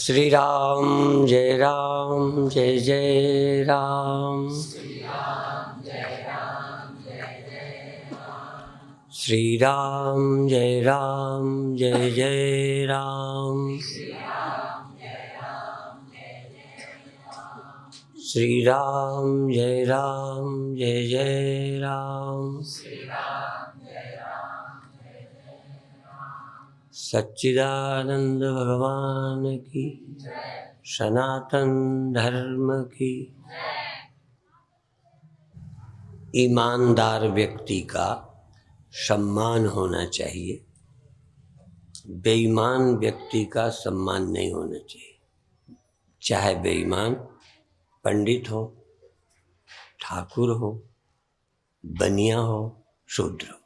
श्री राम जय राम जय जय राम। श्री राम जय राम जय जय राम। श्री राम जय राम जय जय राम। श्री राम जय राम जय जय राम। श्री राम जय राम जय जय राम। श्री राम जय राम जय जय राम। सच्चिदानंद भगवान की सनातन धर्म की। ईमानदार व्यक्ति का सम्मान होना चाहिए, बेईमान व्यक्ति का सम्मान नहीं होना चाहिए। चाहे बेईमान पंडित हो, ठाकुर हो, बनिया हो, शूद्र हो।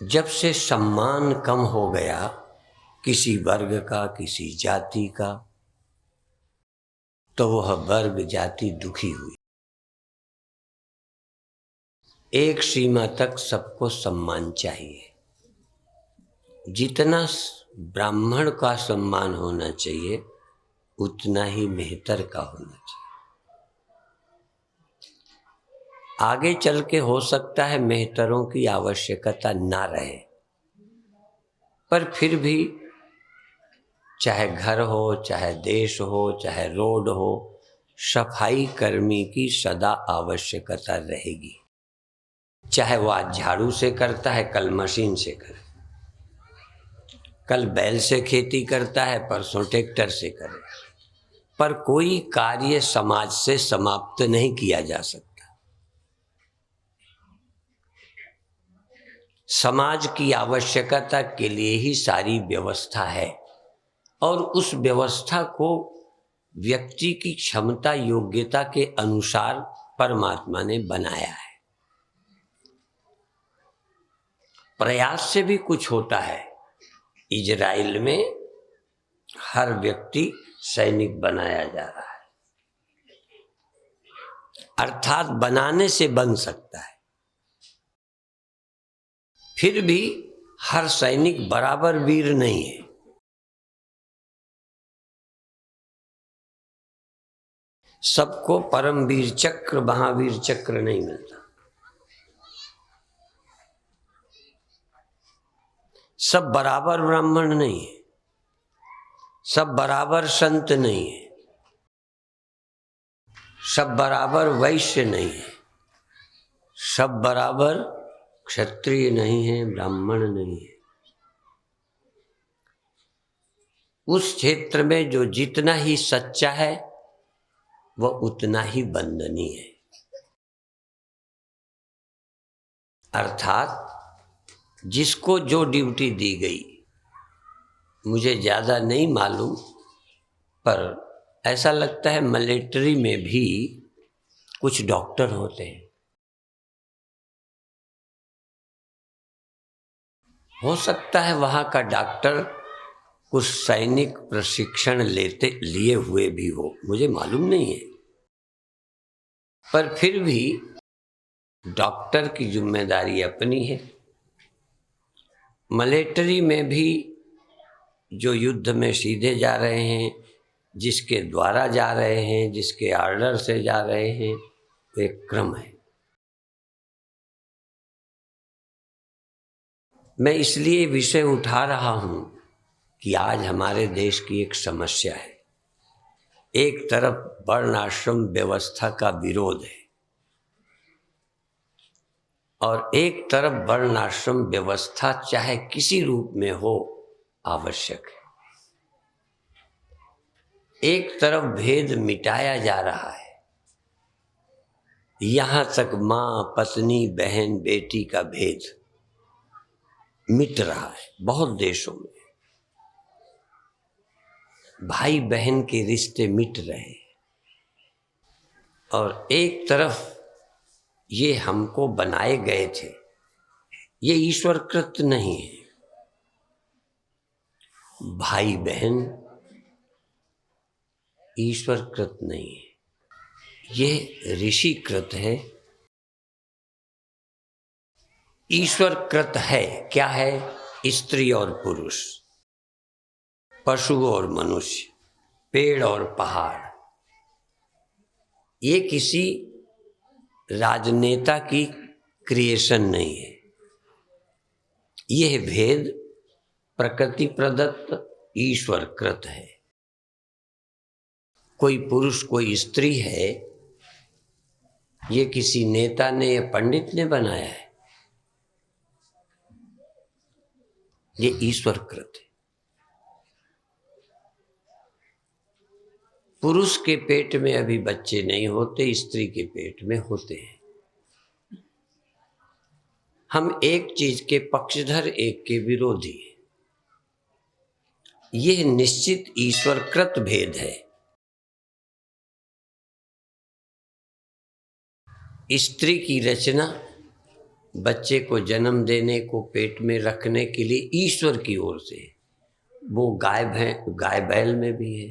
जब से सम्मान कम हो गया किसी वर्ग का, किसी जाति का, तो वह वर्ग जाति दुखी हुई। एक सीमा तक सबको सम्मान चाहिए। जितना ब्राह्मण का सम्मान होना चाहिए उतना ही मेहतर का होना चाहिए। आगे चल के हो सकता है मेहतरों की आवश्यकता ना रहे, पर फिर भी चाहे घर हो, चाहे देश हो, चाहे रोड हो, सफाई कर्मी की सदा आवश्यकता रहेगी। चाहे वो आज झाड़ू से करता है, कल मशीन से करे, कल बैल से खेती करता है, परसों ट्रैक्टर से करे, पर कोई कार्य समाज से समाप्त नहीं किया जा सकता। समाज की आवश्यकता के लिए ही सारी व्यवस्था है और उस व्यवस्था को व्यक्ति की क्षमता योग्यता के अनुसार परमात्मा ने बनाया है। प्रयास से भी कुछ होता है। इजराइल में हर व्यक्ति सैनिक बनाया जा रहा है, अर्थात बनाने से बन सकता है। फिर भी हर सैनिक बराबर वीर नहीं है। सबको परमवीर चक्र, महावीर चक्र नहीं मिलता। सब बराबर ब्राह्मण नहीं है, सब बराबर संत नहीं है, सब बराबर वैश्य नहीं है, सब बराबर क्षत्रिय नहीं है, ब्राह्मण नहीं है। उस क्षेत्र में जो जितना ही सच्चा है वह उतना ही बंधनीय है। अर्थात जिसको जो ड्यूटी दी गई, मुझे ज़्यादा नहीं मालूम, पर ऐसा लगता है मिलिट्री में भी कुछ डॉक्टर होते हैं। हो सकता है वहाँ का डॉक्टर कुछ सैनिक प्रशिक्षण लिए हुए भी हो, मुझे मालूम नहीं है, पर फिर भी डॉक्टर की जिम्मेदारी अपनी है। मिलिट्री में भी जो युद्ध में सीधे जा रहे हैं, जिसके द्वारा जा रहे हैं, जिसके ऑर्डर से जा रहे हैं, तो एक क्रम है। मैं इसलिए विषय उठा रहा हूं कि आज हमारे देश की एक समस्या है। एक तरफ वर्णाश्रम व्यवस्था का विरोध है और एक तरफ वर्णाश्रम व्यवस्था चाहे किसी रूप में हो आवश्यक है। एक तरफ भेद मिटाया जा रहा है, यहां तक मां, पत्नी, बहन, बेटी का भेद मिट रहा है। बहुत देशों में भाई बहन के रिश्ते मिट रहे हैं। और एक तरफ ये हमको बनाए गए थे, ये ईश्वर कृत नहीं है। भाई बहन ईश्वर कृत नहीं है, ये ऋषि कृत है। ईश्वर कृत है क्या है? स्त्री और पुरुष, पशु और मनुष्य, पेड़ और पहाड़। ये किसी राजनेता की क्रिएशन नहीं है। यह भेद प्रकृति प्रदत्त ईश्वर कृत है। कोई पुरुष कोई स्त्री है, ये किसी नेता ने या पंडित ने बनाया है, ये ईश्वर कृत है। पुरुष के पेट में अभी बच्चे नहीं होते, स्त्री के पेट में होते हैं। हम एक चीज के पक्षधर, एक के विरोधी। यह निश्चित ईश्वर कृत भेद है। स्त्री की रचना बच्चे को जन्म देने को, पेट में रखने के लिए ईश्वर की ओर से। वो गाय बैल में भी है,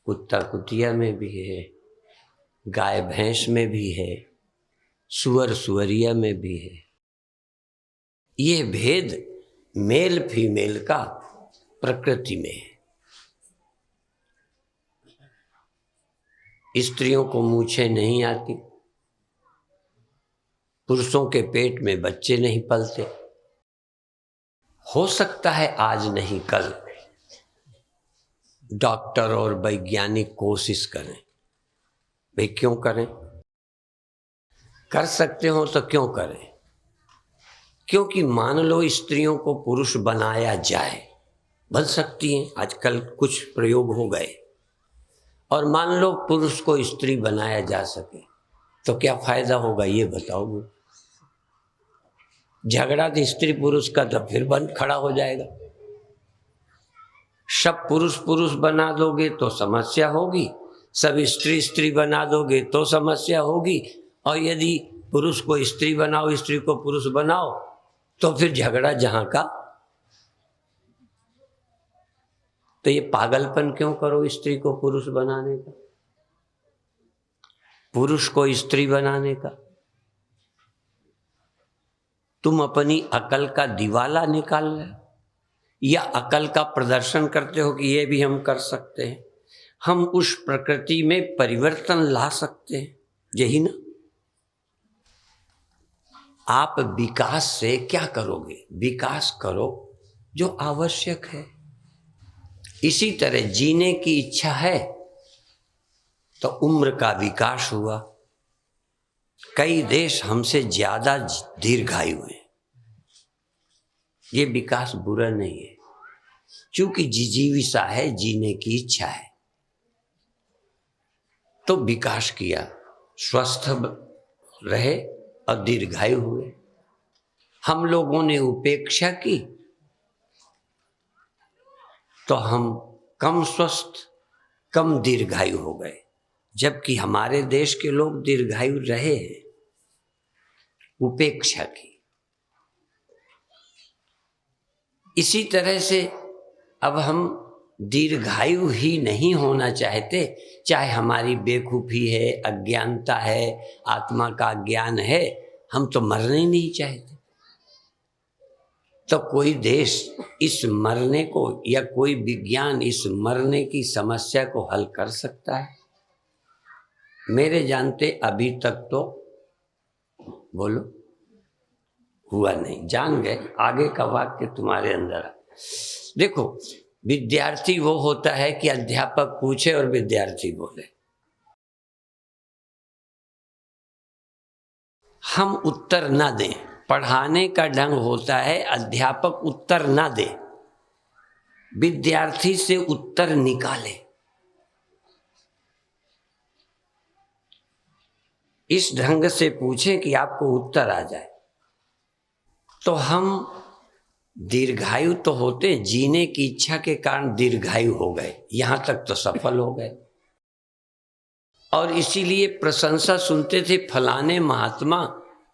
कुत्ता कुतिया में भी है, गाय भैंस में भी है, सुअर सुअरिया में भी है। ये भेद मेल फीमेल का प्रकृति में है। स्त्रियों को मूछें नहीं आती, पुरुषों के पेट में बच्चे नहीं पलते। हो सकता है आज नहीं कल डॉक्टर और वैज्ञानिक कोशिश करें। भाई क्यों करें? कर सकते हो तो क्यों करें? क्योंकि मान लो स्त्रियों को पुरुष बनाया जाए, बन सकती हैं, आजकल कुछ प्रयोग हो गए। और मान लो पुरुष को स्त्री बनाया जा सके तो क्या फायदा होगा, ये बताओ। झगड़ा तो स्त्री पुरुष का तो फिर बन खड़ा हो जाएगा। सब पुरुष पुरुष बना दोगे तो समस्या होगी, सब स्त्री स्त्री बना दोगे तो समस्या होगी। और यदि पुरुष को स्त्री बनाओ, स्त्री को पुरुष बनाओ, तो फिर झगड़ा जहां का। तो ये पागलपन क्यों करो स्त्री को पुरुष बनाने का, पुरुष को स्त्री बनाने का? तुम अपनी अकल का दिवाला निकाल रहे या अकल का प्रदर्शन करते हो कि ये भी हम कर सकते हैं, हम उस प्रकृति में परिवर्तन ला सकते हैं, यही ना। आप विकास से क्या करोगे? विकास करो जो आवश्यक है। इसी तरह जीने की इच्छा है तो उम्र का विकास हुआ। कई देश हमसे ज्यादा दीर्घायु हैं। ये विकास बुरा नहीं है, क्योंकि जिजीविषा है, जीने की इच्छा है तो विकास किया, स्वस्थ रहे और दीर्घायु हुए। हम लोगों ने उपेक्षा की तो हम कम स्वस्थ, कम दीर्घायु हो गए, जबकि हमारे देश के लोग दीर्घायु रहे हैं। उपेक्षा की। इसी तरह से अब हम दीर्घायु ही नहीं होना चाहते, चाहे हमारी बेवकूफ़ी है, अज्ञानता है, आत्मा का ज्ञान है, हम तो मरना ही नहीं चाहते। तो कोई देश इस मरने को या कोई विज्ञान इस मरने की समस्या को हल कर सकता है? मेरे जानते अभी तक तो बोलो हुआ नहीं। जान गए, आगे का वाक्य तुम्हारे अंदर है। देखो, विद्यार्थी वो होता है कि अध्यापक पूछे और विद्यार्थी बोले। हम उत्तर ना दें, पढ़ाने का ढंग होता है अध्यापक उत्तर ना दे, विद्यार्थी से उत्तर निकाले। इस ढंग से पूछें कि आपको उत्तर आ जाए, तो हम दीर्घायु तो होते, जीने की इच्छा के कारण दीर्घायु हो गए, यहां तक तो सफल हो गए। और इसीलिए प्रशंसा सुनते थे, फलाने महात्मा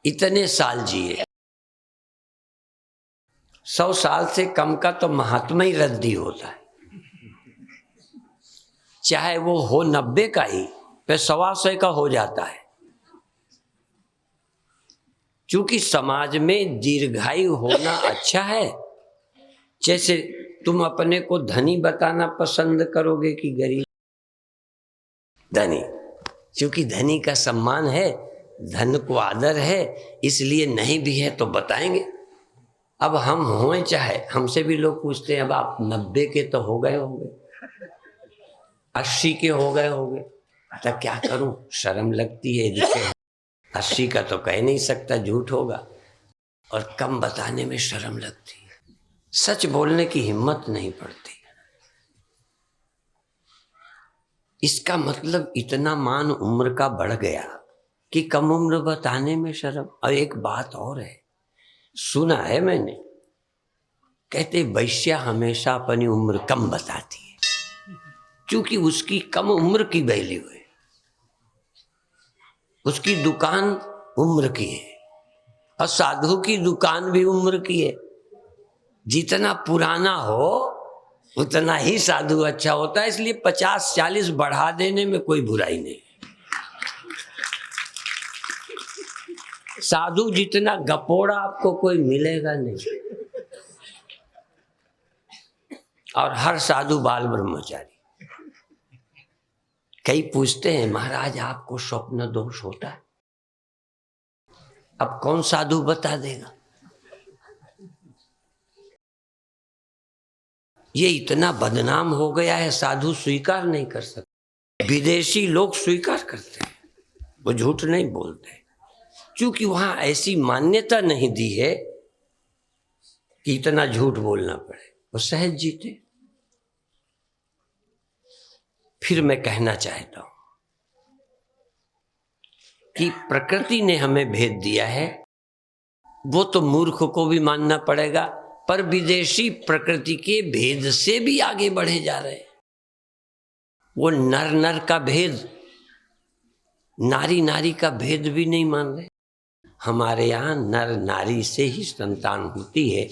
इतने साल जिए। 100 साल से कम का तो महात्मा ही रद्दी होता है, चाहे वो हो 90 का ही, फिर 125 का हो जाता है। क्योंकि समाज में दीर्घायु होना अच्छा है। जैसे तुम अपने को धनी बताना पसंद करोगे कि गरीब? धनी, क्योंकि धनी का सम्मान है, धन को आदर है, इसलिए नहीं भी है तो बताएंगे। अब हम हों चाहे, हमसे भी लोग पूछते हैं अब आप 90 के तो हो गए होंगे, 80 के हो गए होंगे, तो क्या करूं, शर्म लगती है। जिसे 80 का तो कह नहीं सकता, झूठ होगा, और कम बताने में शर्म लगती है, सच बोलने की हिम्मत नहीं पड़ती। इसका मतलब इतना मान उम्र का बढ़ गया कि कम उम्र बताने में शर्म। और एक बात और है, सुना है मैंने, कहते वैश्या हमेशा अपनी उम्र कम बताती है, क्योंकि उसकी कम उम्र की वैल्यू है, उसकी दुकान उम्र की है, और साधु की दुकान भी उम्र की है। जितना पुराना हो उतना ही साधु अच्छा होता है, इसलिए 50-40 बढ़ा देने में कोई बुराई नहीं। साधु जितना गपोड़ा आपको कोई मिलेगा नहीं, और हर साधु बाल ब्रह्मचारी। कई पूछते हैं महाराज आपको स्वप्न दोष होता है? अब कौन साधु बता देगा? ये इतना बदनाम हो गया है, साधु स्वीकार नहीं कर सकते। विदेशी लोग स्वीकार करते हैं, वो झूठ नहीं बोलते, क्योंकि वहां ऐसी मान्यता नहीं दी है कि इतना झूठ बोलना पड़े, वो सहज जीते। फिर मैं कहना चाहता हूं कि प्रकृति ने हमें भेद दिया है, वो तो मूर्ख को भी मानना पड़ेगा, पर विदेशी प्रकृति के भेद से भी आगे बढ़े जा रहे हैं। वो नर नर का भेद, नारी नारी का भेद भी नहीं मान रहे। हमारे यहाँ नर नारी से ही संतान होती है,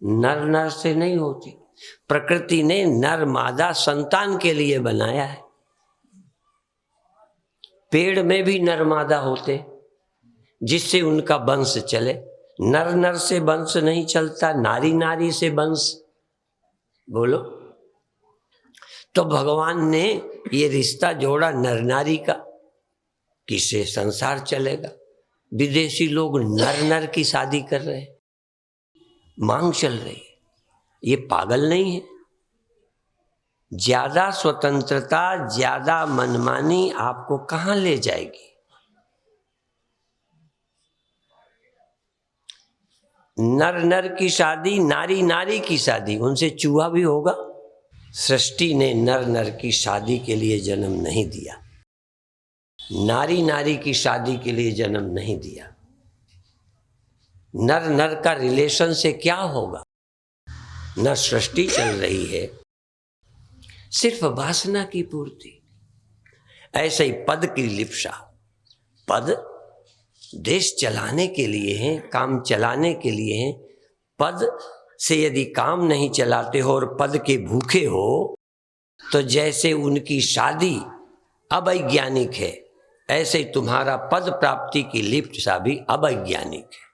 नर नर से नहीं होती। प्रकृति ने नर मादा संतान के लिए बनाया है। पेड़ में भी नर मादा होते, जिससे उनका वंश चले। नर नर से वंश नहीं चलता, नारी नारी से वंश। बोलो, तो भगवान ने ये रिश्ता जोड़ा नर नारी का, किससे संसार चलेगा। विदेशी लोग नर नर की शादी कर रहे हैं, मांग चल रही है। ये पागल नहीं है। ज्यादा स्वतंत्रता, ज्यादा मनमानी आपको कहां ले जाएगी? नर नर की शादी, नारी नारी की शादी, उनसे चूहा भी होगा। सृष्टि ने नर नर की शादी के लिए जन्म नहीं दिया, नारी नारी की शादी के लिए जन्म नहीं दिया। नर नर का रिलेशन से क्या होगा? न सृष्टि चल रही है, सिर्फ वासना की पूर्ति। ऐसे ही पद की लिप्सा, पद देश चलाने के लिए हैं, काम चलाने के लिए हैं। पद से यदि काम नहीं चलाते हो और पद के भूखे हो, तो जैसे उनकी शादी अवैज्ञानिक है, ऐसे ही तुम्हारा पद प्राप्ति की लिप्सा भी अवैज्ञानिक है।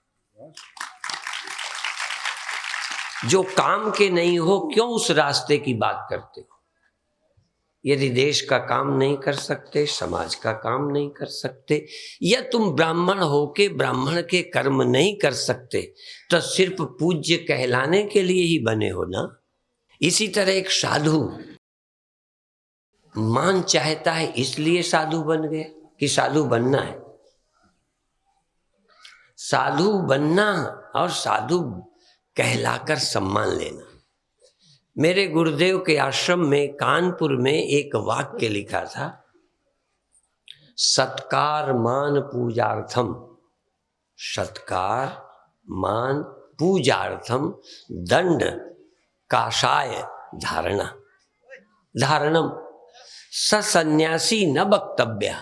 जो काम के नहीं हो, क्यों उस रास्ते की बात करते हो? यदि देश का काम नहीं कर सकते, समाज का काम नहीं कर सकते, या तुम ब्राह्मण होके ब्राह्मण के कर्म नहीं कर सकते, तो सिर्फ पूज्य कहलाने के लिए ही बने हो ना। इसी तरह एक साधु मान चाहता है, इसलिए साधु बन गए कि साधु बनना है। साधु बनना और साधु कहलाकर सम्मान लेना। मेरे गुरुदेव के आश्रम में कानपुर में एक वाक्य लिखा था, सत्कार मान पूजार्थम, सत्कार मान पूजार्थम दंड काषाय धारणा धारणम स सन्यासी न वक्तव्य।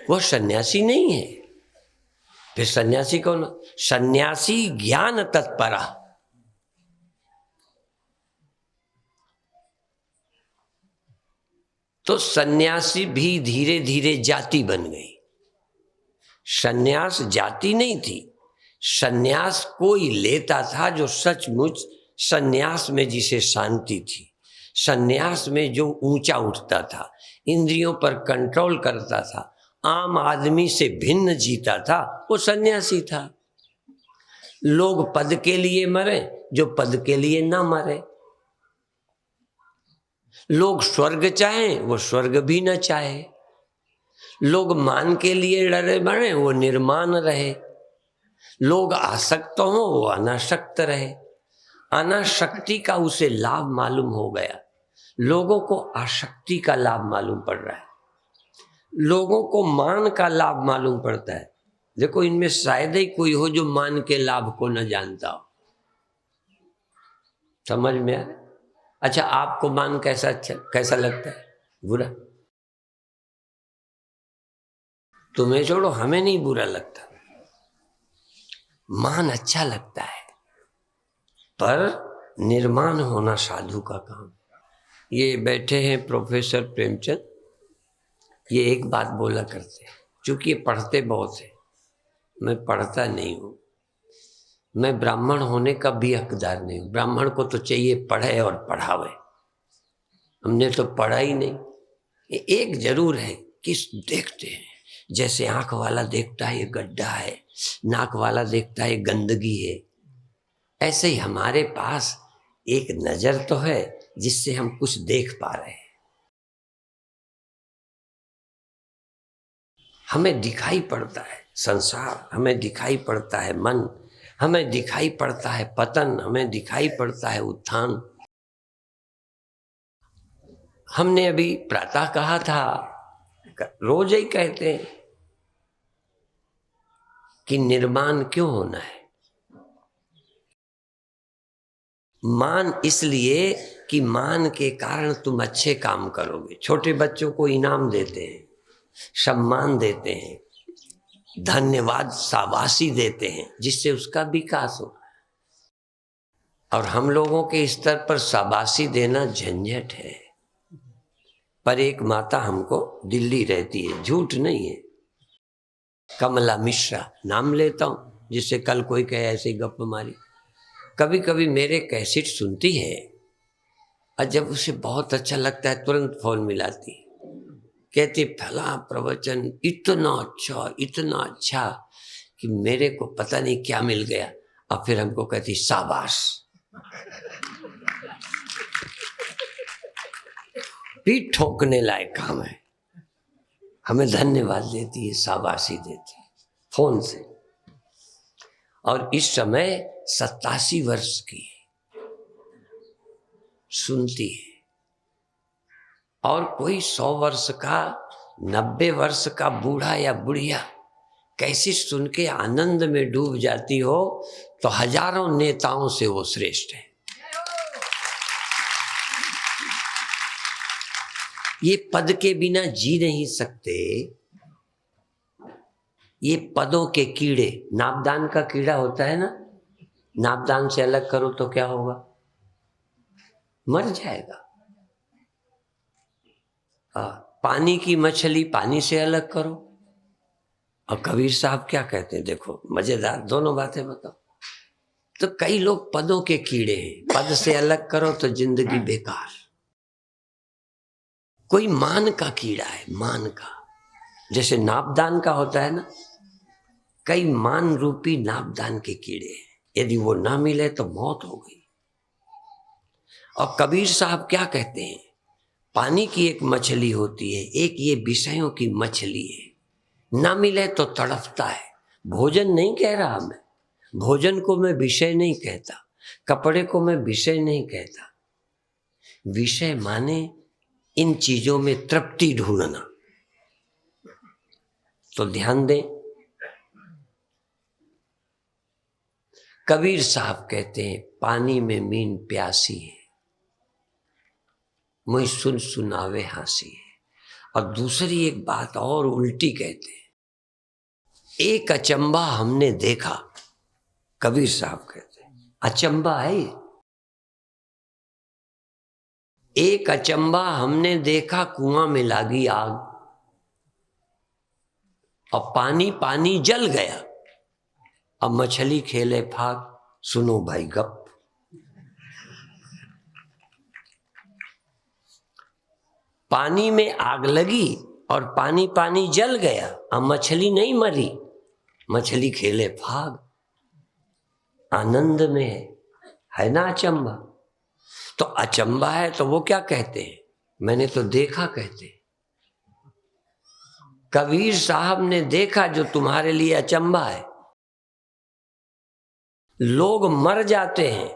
वो सन्यासी नहीं है। फिर सन्यासी कौन? सन्यासी ज्ञान तत्परा। तो सन्यासी भी धीरे धीरे जाति बन गई। सन्यास जाति नहीं थी, सन्यास कोई लेता था जो सचमुच सन्यास में जिसे शांति थी, सन्यास में जो ऊंचा उठता था, इंद्रियों पर कंट्रोल करता था, आम आदमी से भिन्न जीता था, वो सन्यासी था। लोग पद के लिए मरे, जो पद के लिए ना मरे। लोग स्वर्ग चाहें, वो स्वर्ग भी न चाहे। लोग मान के लिए डरे मरे, वो निर्माण रहे। लोग आसक्त हो, वो अनासक्त रहे। अनाशक्ति का उसे लाभ मालूम हो गया। लोगों को आसक्ति का लाभ मालूम पड़ रहा है, लोगों को मान का लाभ मालूम पड़ता है। देखो, इनमें शायद ही कोई हो जो मान के लाभ को न जानता हो। समझ में आया? अच्छा, आपको मान कैसा लगता है? बुरा? तुम्हें छोड़ो, हमें नहीं बुरा लगता। मान अच्छा लगता है, पर निर्माण होना साधु का काम। ये बैठे हैं प्रोफेसर प्रेमचंद, ये एक बात बोला करते हैं, क्योंकि ये पढ़ते बहुत है, मैं पढ़ता नहीं हूँ। मैं ब्राह्मण होने का भी हकदार नहीं हूँ। ब्राह्मण को तो चाहिए पढ़े और पढ़ावे, हमने तो पढ़ा ही नहीं। एक जरूर है कि देखते हैं, जैसे आंख वाला देखता है ये गड्ढा है, नाक वाला देखता है गंदगी है, ऐसे ही हमारे पास एक नजर तो है जिससे हम कुछ देख पा रहे हैं। हमें दिखाई पड़ता है संसार, हमें दिखाई पड़ता है मन, हमें दिखाई पड़ता है पतन, हमें दिखाई पड़ता है उत्थान। हमने अभी प्रातः कहा था, रोज ही कहते हैं कि निर्माण क्यों होना है। मान इसलिए कि मान के कारण तुम अच्छे काम करोगे। छोटे बच्चों को इनाम देते हैं, सम्मान देते हैं, धन्यवाद शाबाशी देते हैं, जिससे उसका विकास हो। और हम लोगों के स्तर पर शाबाशी देना झंझट है। पर एक माता हमको दिल्ली रहती है, झूठ नहीं है, कमला मिश्रा नाम लेता हूं, जिससे कल कोई कहे ऐसे गप मारी। कभी कभी मेरे कैसेट सुनती है और जब उसे बहुत अच्छा लगता है तुरंत फोन मिलाती है, कहती फला प्रवचन इतना अच्छा कि मेरे को पता नहीं क्या मिल गया। और फिर हमको कहती शाबाश। पीठ ठोकने लायक काम है। हमें धन्यवाद देती है, शाबाशी देती है फोन से। और इस समय 87 वर्ष की है, सुनती है। और कोई 100 वर्ष का, 90 वर्ष का बूढ़ा या बुढ़िया कैसे सुन के आनंद में डूब जाती हो, तो हजारों नेताओं से वो श्रेष्ठ है। ये पद के बिना जी नहीं सकते। ये पदों के कीड़े, नापदान का कीड़ा होता है ना, नापदान से अलग करो तो क्या होगा? मर जाएगा। पानी की मछली पानी से अलग करो। और कबीर साहब क्या कहते हैं, देखो मजेदार दोनों बातें बताओ। तो कई लोग पदों के कीड़े हैं, पद से अलग करो तो जिंदगी बेकार। कोई मान का कीड़ा है, मान का, जैसे नापदान का होता है ना, कई मान रूपी नापदान के कीड़े हैं। यदि वो ना मिले तो मौत हो गई। और कबीर साहब क्या कहते हैं, पानी की एक मछली होती है, एक ये विषयों की मछली है, ना मिले तो तड़पता है। भोजन नहीं कह रहा मैं, भोजन को मैं विषय नहीं कहता, कपड़े को मैं विषय नहीं कहता। विषय माने इन चीजों में तृप्ति ढूंढना। तो ध्यान दें, कबीर साहब कहते हैं पानी में मीन प्यासी है, मुझे सुन सुनावे हंसी है। और दूसरी एक बात और उल्टी कहते हैं, एक अचंबा हमने देखा, कबीर साहब कहते हैं अचंबा है ये। एक अचंबा हमने देखा, कुआं में लागी आग और पानी पानी जल गया, अब मछली खेले फाग। सुनो भाई गप, पानी में आग लगी और पानी पानी जल गया, अब मछली नहीं मरी, मछली खेले फाग, आनंद में है ना अचंबा। तो अचंबा है तो वो क्या कहते हैं, मैंने तो देखा कहते हैं। कबीर साहब ने देखा जो तुम्हारे लिए अचंबा है। लोग मर जाते हैं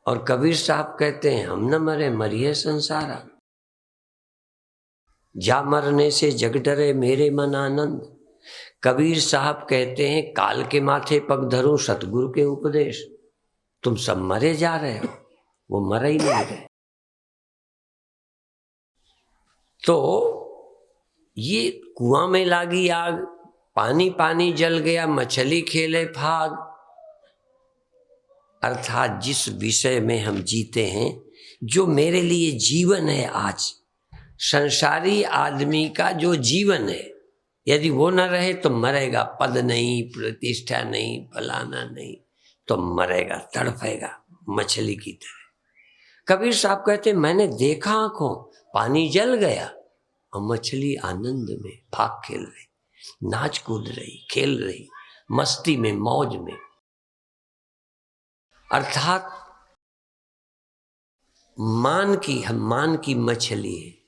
और कबीर साहब कहते हैं हम न मरे, मरिए संसारा, जा मरने से जग डरे मेरे मन आनंद। कबीर साहब कहते हैं काल के माथे पग धरूं सतगुरु के उपदेश। तुम सब मरे जा रहे हो, वो मर ही नहीं रहे। तो ये कुआं में लागी आग, पानी पानी जल गया, मछली खेले फाग, अर्थात जिस विषय में हम जीते हैं, जो मेरे लिए जीवन है आज, संसारी आदमी का जो जीवन है, यदि वो न रहे तो मरेगा। पद नहीं, प्रतिष्ठा नहीं, फलाना नहीं, तो मरेगा, तड़पेगा मछली की तरह। कबीर साहब कहते मैंने देखा आंखों, पानी जल गया और मछली आनंद में फाग खेल रही, नाच कूद रही, खेल रही, मस्ती में, मौज में। अर्थात मान की मछली है।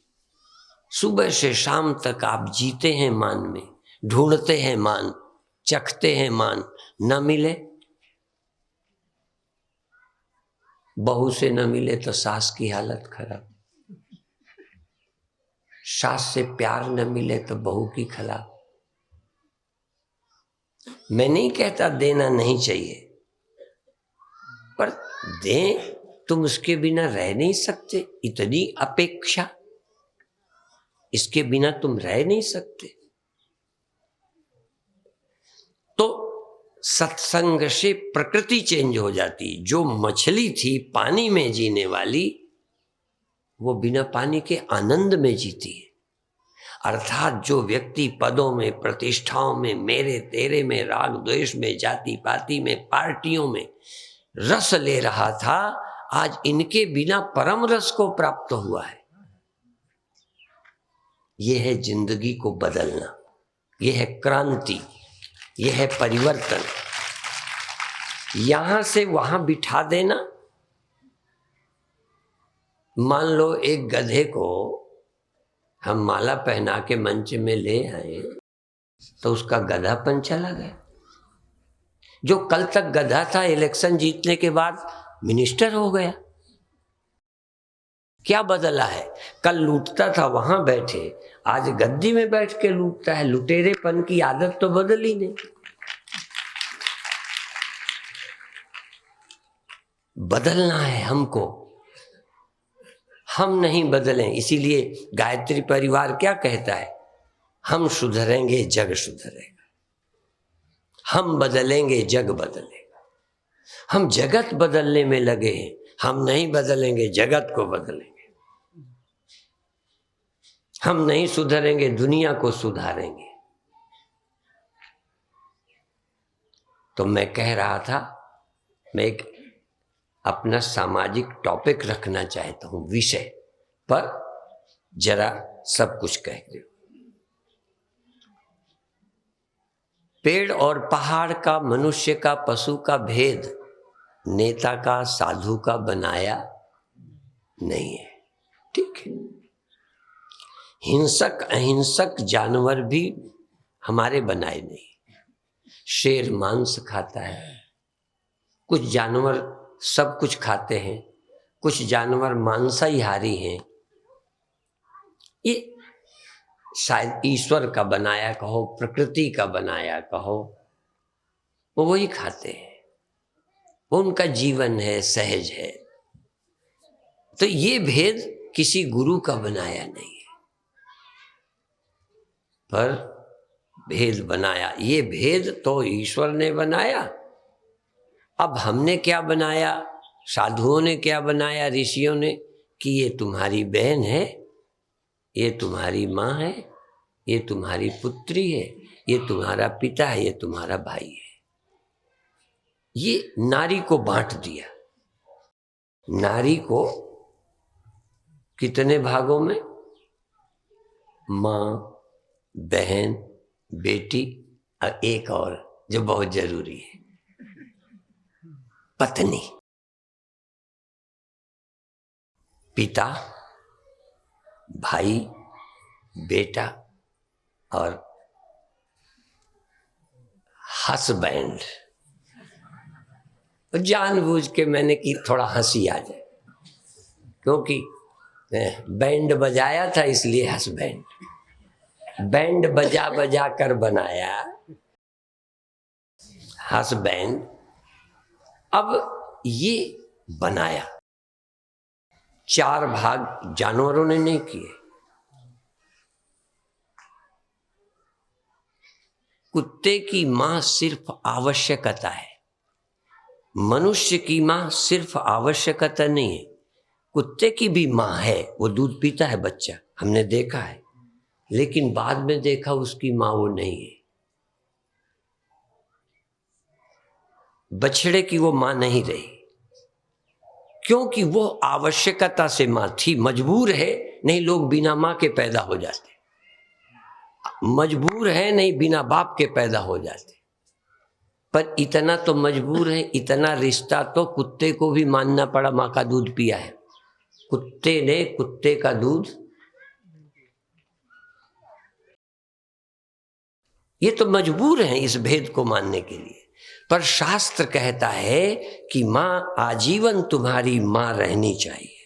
सुबह से शाम तक आप जीते हैं मान में, ढूंढते हैं मान, चखते हैं मान, न मिले, बहू से न मिले तो सास की हालत खराब, सास से प्यार न मिले तो बहू की खराब। मैं नहीं कहता देना नहीं चाहिए, पर दें, तुम उसके बिना रह नहीं सकते, इतनी अपेक्षा, इसके बिना तुम रह नहीं सकते। तो सत्संग से प्रकृति चेंज हो जाती। जो मछली थी पानी में जीने वाली, वो बिना पानी के आनंद में जीती है। अर्थात जो व्यक्ति पदों में, प्रतिष्ठाओं में, मेरे तेरे में, राग द्वेष में, जाति पाति में, पार्टियों में रस ले रहा था, आज इनके बिना परम रस को प्राप्त हुआ है। यह है जिंदगी को बदलना, यह है क्रांति, यह है परिवर्तन। यहां से वहां बिठा देना। मान लो एक गधे को हम माला पहना के मंच में ले आए तो उसका गधापन चला गया। जो कल तक गधा था, इलेक्शन जीतने के बाद मिनिस्टर हो गया। क्या बदला है? कल लूटता था वहां बैठे, आज गद्दी में बैठ के लूटता है। लुटेरेपन की आदत तो बदली नहीं। बदलना है हमको, हम नहीं बदलें। इसीलिए गायत्री परिवार क्या कहता है, हम सुधरेंगे जग सुधरेगा, हम बदलेंगे जग बदलेगा। हम जगत बदलने में लगे हैं, हम नहीं बदलेंगे जगत को बदलेंगे। हम नहीं सुधरेंगे दुनिया को सुधारेंगे। तो मैं कह रहा था, मैं एक अपना सामाजिक टॉपिक रखना चाहता हूं, विषय पर जरा सब कुछ कह दो। पेड़ और पहाड़ का, मनुष्य का, पशु का भेद नेता का, साधु का बनाया नहीं है, ठीक है। हिंसक अहिंसक जानवर भी हमारे बनाए नहीं। शेर मांस खाता है, कुछ जानवर सब कुछ खाते हैं, कुछ जानवर मांसाहारी हैं। ये शायद ईश्वर का बनाया कहो, प्रकृति का बनाया कहो, वो वही खाते हैं, उनका जीवन है, सहज है। तो ये भेद किसी गुरु का बनाया नहीं है, पर भेद बनाया, ये भेद तो ईश्वर ने बनाया। अब हमने क्या बनाया, साधुओं ने क्या बनाया, ऋषियों ने, कि ये तुम्हारी बहन है, ये तुम्हारी माँ है, ये तुम्हारी पुत्री है, ये तुम्हारा पिता है, ये तुम्हारा भाई है। ये नारी को बांट दिया। नारी को कितने भागों में, माँ, बहन, बेटी और एक और जो बहुत जरूरी है, पत्नी। पिता, भाई, बेटा और हस्बैंड। जानबूझ के मैंने की थोड़ा हंसी आ जाए, क्योंकि बैंड बजाया था इसलिए हस्बैंड, बैंड बजा बजा कर बनाया हस्बैंड। अब ये बनाया, 4 भाग जानवरों ने नहीं किए। कुत्ते की मां सिर्फ आवश्यकता है, मनुष्य की मां सिर्फ आवश्यकता नहीं है। कुत्ते की भी मां है, वो दूध पीता है बच्चा, हमने देखा है, लेकिन बाद में देखा उसकी मां वो नहीं है। बछड़े की वो मां नहीं रही, क्योंकि वो आवश्यकता से मां थी, मजबूर है, नहीं लोग बिना मां के पैदा हो जाते, मजबूर है, नहीं बिना बाप के पैदा हो जाते। पर इतना तो मजबूर है, इतना रिश्ता तो कुत्ते को भी मानना पड़ा, मां का दूध पिया है, कुत्ते ने कुत्ते का दूध, ये तो मजबूर है इस भेद को मानने के लिए। पर शास्त्र कहता है कि मां आजीवन तुम्हारी मां रहनी चाहिए,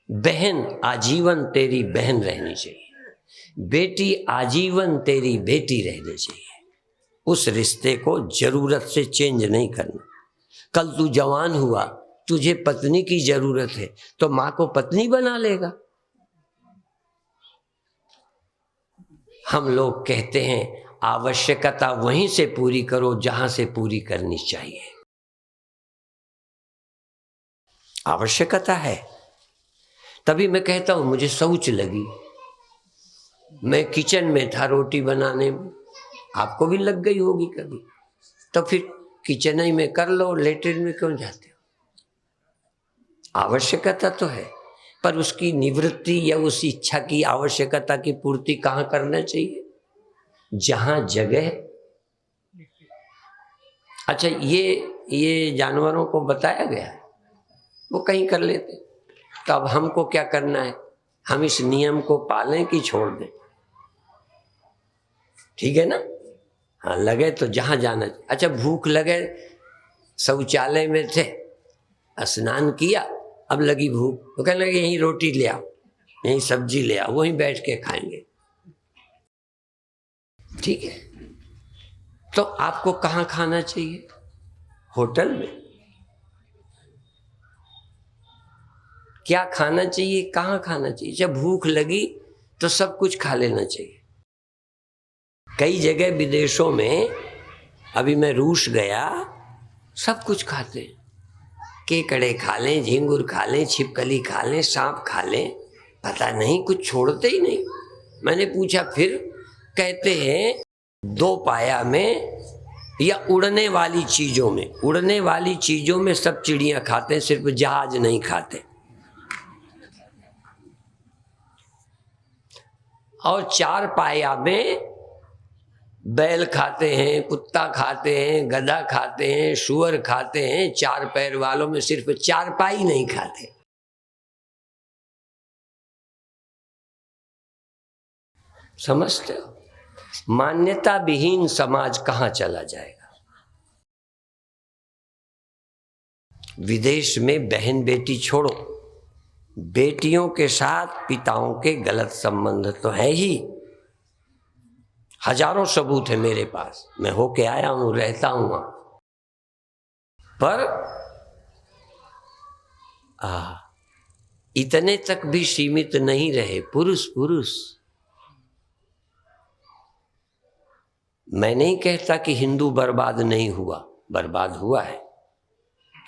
बहन आजीवन तेरी बहन रहनी चाहिए, बेटी आजीवन तेरी बेटी रहनी चाहिए। उस रिश्ते को जरूरत से चेंज नहीं करना। कल तू जवान हुआ, तुझे पत्नी की जरूरत है, तो मां को पत्नी बना लेगा। हम लोग कहते हैं आवश्यकता वहीं से पूरी करो जहां से पूरी करनी चाहिए। आवश्यकता है, तभी मैं कहता हूं मुझे शौच लगी, मैं किचन में था रोटी बनाने में, आपको भी लग गई होगी कभी, तो फिर किचन ही में कर लो, लेटरिन में क्यों जाते हो? आवश्यकता तो है, पर उसकी निवृत्ति या उस इच्छा की, आवश्यकता की पूर्ति कहाँ करना चाहिए? जहां जगह। अच्छा, ये जानवरों को बताया गया है, वो कहीं कर लेते, तो अब हमको क्या करना है? हम इस नियम को पालें कि छोड़ दें? ठीक है ना? हाँ, लगे तो जहां जाना। अच्छा, भूख लगे, शौचालय में थे, स्नान किया, अब लगी भूख, तो कहने लगे यहीं रोटी ले आओ, यहीं सब्जी ले आओ, वहीं बैठ के खाएंगे। ठीक है, तो आपको कहाँ खाना चाहिए? होटल में। क्या खाना चाहिए, कहाँ खाना चाहिए? जब भूख लगी तो सब कुछ खा लेना चाहिए। कई जगह विदेशों में, अभी मैं रूस गया, सब कुछ खाते हैं, केकड़े खा लें, झींगुर खा लें, छिपकली खा लें, सांप खा लें, पता नहीं कुछ छोड़ते ही नहीं। मैंने पूछा फिर, कहते हैं 2 पाया में या उड़ने वाली चीजों में, उड़ने वाली चीजों में सब चिड़ियां खाते हैं, सिर्फ जहाज नहीं खाते। और 4 पाया में बैल खाते हैं, कुत्ता खाते हैं, गधा खाते हैं, सुअर खाते हैं, 4 पैर वालों में सिर्फ 4 पाई नहीं खाते। समझते हो? मान्यता विहीन समाज कहां चला जाएगा? विदेश में बहन बेटी छोड़ो, बेटियों के साथ पिताओं के गलत संबंध तो है ही, हजारों सबूत है मेरे पास, मैं होके आया हूं, रहता हूं वहां। पर इतने तक भी सीमित नहीं रहे पुरुष पुरुष। मैं नहीं कहता कि हिंदू बर्बाद नहीं हुआ, बर्बाद हुआ है,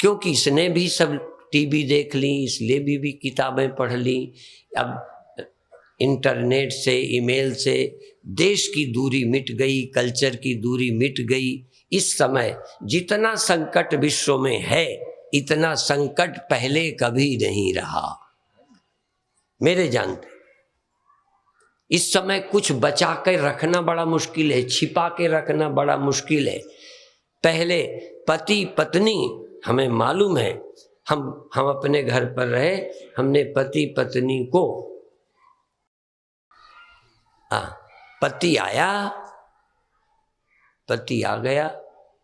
क्योंकि इसने भी सब टीवी देख ली, इसलिए भी किताबें पढ़ ली। अब इंटरनेट से, ईमेल से देश की दूरी मिट गई, कल्चर की दूरी मिट गई। इस समय जितना संकट विश्व में है, इतना संकट पहले कभी नहीं रहा मेरे जानते। इस समय कुछ बचा कर रखना बड़ा मुश्किल है, छिपा के रखना बड़ा मुश्किल है। पहले पति पत्नी, हमें मालूम है, हम अपने घर पर रहे, हमने पति पत्नी को, पति आया, पति आ गया,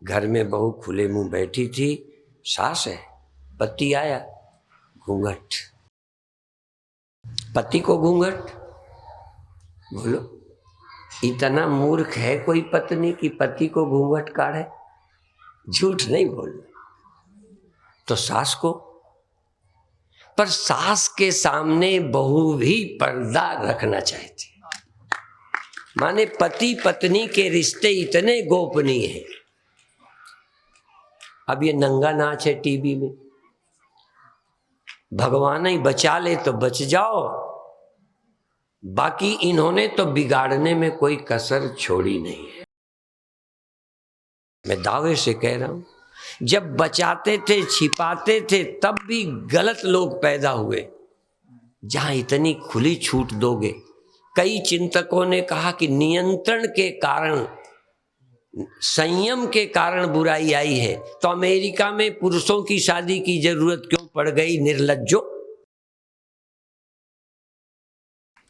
घर में बहू खुले मुंह बैठी थी, सास है, पति आया, घूंघट, पति को घूंघट। बोलो, इतना मूर्ख है कोई पत्नी की पति को घूंघट काढ़े? झूठ नहीं बोलना। तो सास को, पर सास के सामने बहू भी पर्दा रखना चाहती। माने पति पत्नी के रिश्ते इतने गोपनीय हैं। अब ये नंगा नाच है टीवी में, भगवान ही बचा ले तो बच जाओ, बाकी इन्होंने तो बिगाड़ने में कोई कसर छोड़ी नहीं है। मैं दावे से कह रहा हूं, जब बचाते थे, छिपाते थे, तब भी गलत लोग पैदा हुए। जहां इतनी खुली छूट दोगे, कई चिंतकों ने कहा कि नियंत्रण के कारण, संयम के कारण बुराई आई है, तो अमेरिका में पुरुषों की शादी की जरूरत क्यों पड़ गई? निर्लज्जो।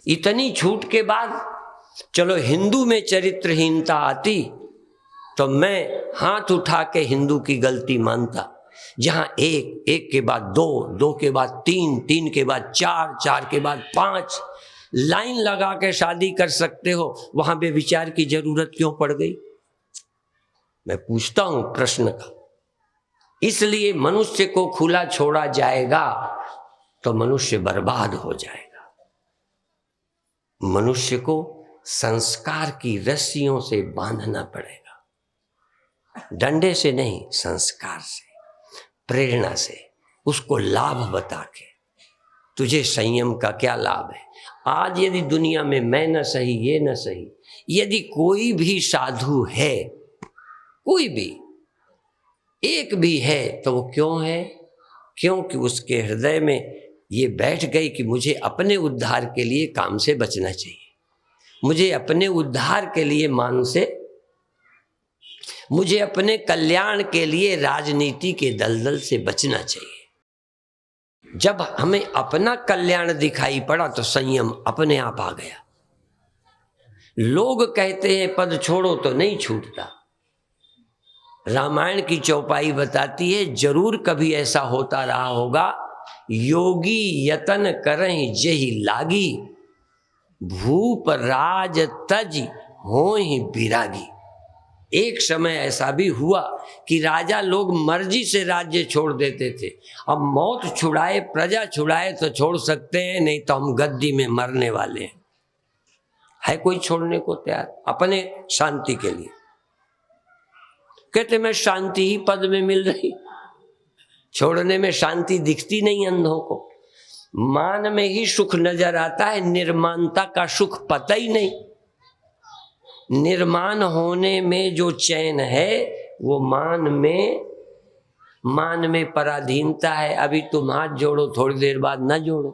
इतनी छूट के बाद चलो हिंदू में चरित्रहीनता आती तो मैं हाथ उठा के हिंदू की गलती मानता। जहां एक, एक के बाद दो, दो के बाद तीन, तीन के बाद चार, चार के बाद पांच लाइन लगा के शादी कर सकते हो, वहां बेविचार की जरूरत क्यों पड़ गई? मैं पूछता हूं प्रश्न का। इसलिए मनुष्य को खुला छोड़ा जाएगा तो मनुष्य बर्बाद हो जाएगा। मनुष्य को संस्कार की रस्सियों से बांधना पड़ेगा, डंडे से नहीं, संस्कार से, प्रेरणा से, उसको लाभ बता के, तुझे संयम का क्या लाभ है। आज यदि दुनिया में मैं न सही, ये न सही, यदि कोई भी साधु है, कोई भी एक भी है, तो वो क्यों है? क्योंकि उसके हृदय में ये बैठ गई कि मुझे अपने उद्धार के लिए काम से बचना चाहिए, मुझे अपने उद्धार के लिए मान से, मुझे अपने कल्याण के लिए राजनीति के दलदल से बचना चाहिए। जब हमें अपना कल्याण दिखाई पड़ा तो संयम अपने आप आ गया। लोग कहते हैं पद छोड़ो तो नहीं छूटता। रामायण की चौपाई बताती है, जरूर कभी ऐसा होता रहा होगा, योगी यतन करहि जेहि लागी, भूप राज तज होहि बिरागी। एक समय ऐसा भी हुआ कि राजा लोग मर्जी से राज्य छोड़ देते थे। अब मौत छुड़ाए, प्रजा छुड़ाए तो छोड़ सकते हैं, नहीं तो हम गद्दी में मरने वाले हैं। है कोई छोड़ने को तैयार अपने शांति के लिए? कहते मैं शांति ही पद में मिल रही, छोड़ने में शांति दिखती नहीं अंधों को। मान में ही सुख नजर आता है, निर्माणता का सुख पता ही नहीं। निर्माण होने में जो चैन है वो मान में पराधीनता है। अभी तुम हाथ जोड़ो, थोड़ी देर बाद ना जोड़ो,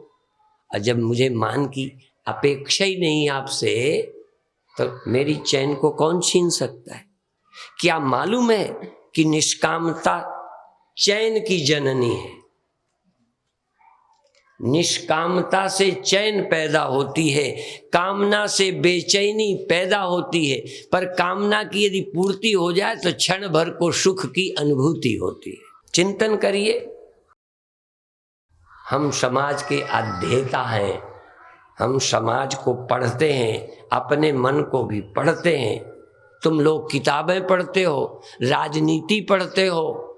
और जब मुझे मान की अपेक्षा ही नहीं आपसे, तो मेरी चैन को कौन छीन सकता है? क्या मालूम है कि निष्कामता चैन की जननी है। निष्कामता से चैन पैदा होती है, कामना से बेचैनी पैदा होती है, पर कामना की यदि पूर्ति हो जाए तो क्षण भर को सुख की अनुभूति होती है। चिंतन करिए। हम समाज के अध्येता हैं, हम समाज को पढ़ते हैं, अपने मन को भी पढ़ते हैं। तुम लोग किताबें पढ़ते हो, राजनीति पढ़ते हो,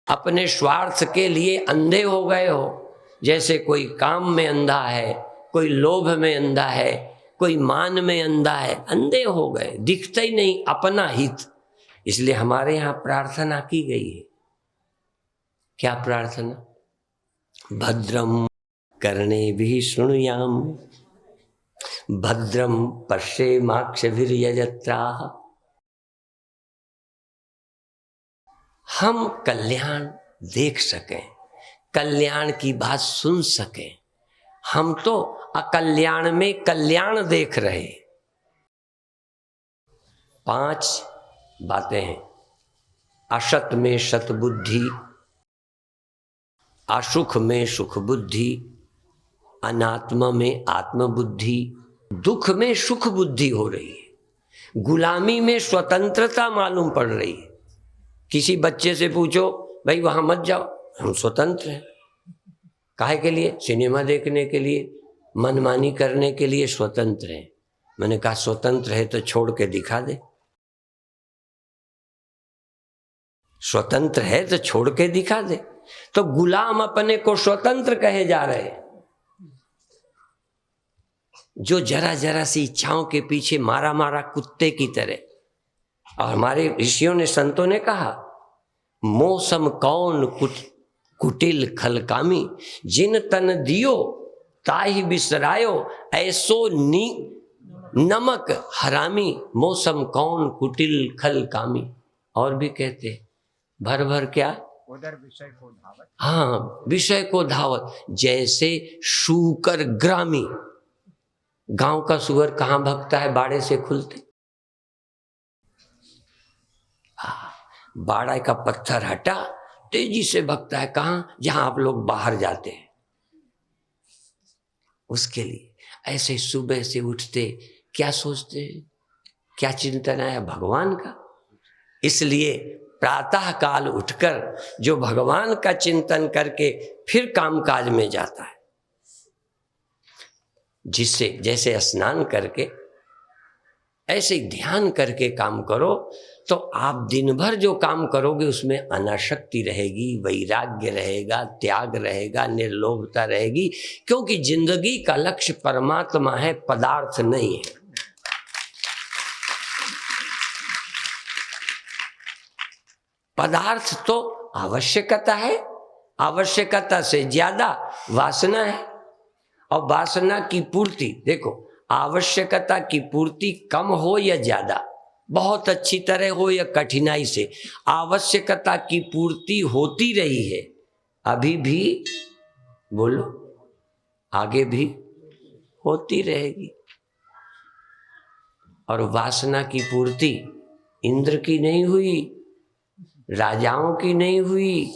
अपने स्वार्थ के लिए अंधे हो गए हो। जैसे कोई काम में अंधा है, कोई लोभ में अंधा है, कोई मान में अंधा है, अंधे हो गए, दिखता ही नहीं अपना हित। इसलिए हमारे यहाँ प्रार्थना की गई है। क्या प्रार्थना? भद्रम कर्णेभिः शृणुयाम, भद्रम पश्येमाक्षभिर्यजत्राः। हम कल्याण देख सकें, कल्याण की बात सुन सकें। हम तो अकल्याण में कल्याण देख रहे। 5 बातें हैं। असत में सत बुद्धि, असुख में सुख बुद्धि, अनात्मा में आत्म बुद्धि, दुख में सुख बुद्धि हो रही है, गुलामी में स्वतंत्रता मालूम पड़ रही है। किसी बच्चे से पूछो, भाई वहां मत जाओ, हम स्वतंत्र हैं। काहे के लिए? सिनेमा देखने के लिए, मनमानी करने के लिए स्वतंत्र हैं। मैंने कहा स्वतंत्र है तो छोड़ के दिखा दे। स्वतंत्र है तो छोड़ के दिखा दे। तो गुलाम अपने को स्वतंत्र कहे जा रहे हैं। जो जरा जरा सी इच्छाओं के पीछे मारा मारा कुत्ते की तरह। और हमारे ऋषियों ने, संतों ने कहा, मौसम कौन कुटिल खलकामी, जिन तन दियो ताहि बिसरायो, ऐसो नी नमक हरामी, मौसम कौन कुटिल खलकामी। और भी कहते भर भर क्या, उधर विषय को धावत। हाँ, विषय को धावत। जैसे शूकर ग्रामी। गांव का सुअर कहाँ भगता है? बाड़े से खुलते। बाड़ा का पत्थर हटा, तेजी से भगता है। कहाँ? जहां आप लोग बाहर जाते हैं। उसके लिए ऐसे सुबह से उठते क्या सोचते हैं? क्या चिंतन आया? भगवान का। इसलिए प्रातः काल उठकर जो भगवान का चिंतन करके फिर कामकाज में जाता है, जिससे जैसे स्नान करके ऐसे ध्यान करके काम करो, तो आप दिन भर जो काम करोगे उसमें अनासक्ति रहेगी, वैराग्य रहेगा, त्याग रहेगा, निर्लोभता रहेगी। क्योंकि जिंदगी का लक्ष्य परमात्मा है, पदार्थ नहीं है। पदार्थ तो आवश्यकता है, आवश्यकता से ज्यादा वासना है। और वासना की पूर्ति, देखो, आवश्यकता की पूर्ति कम हो या ज्यादा, बहुत अच्छी तरह हो या कठिनाई से, आवश्यकता की पूर्ति होती रही है। अभी भी बोलो, आगे भी होती रहेगी। और वासना की पूर्ति इंद्र की नहीं हुई, राजाओं की नहीं हुई,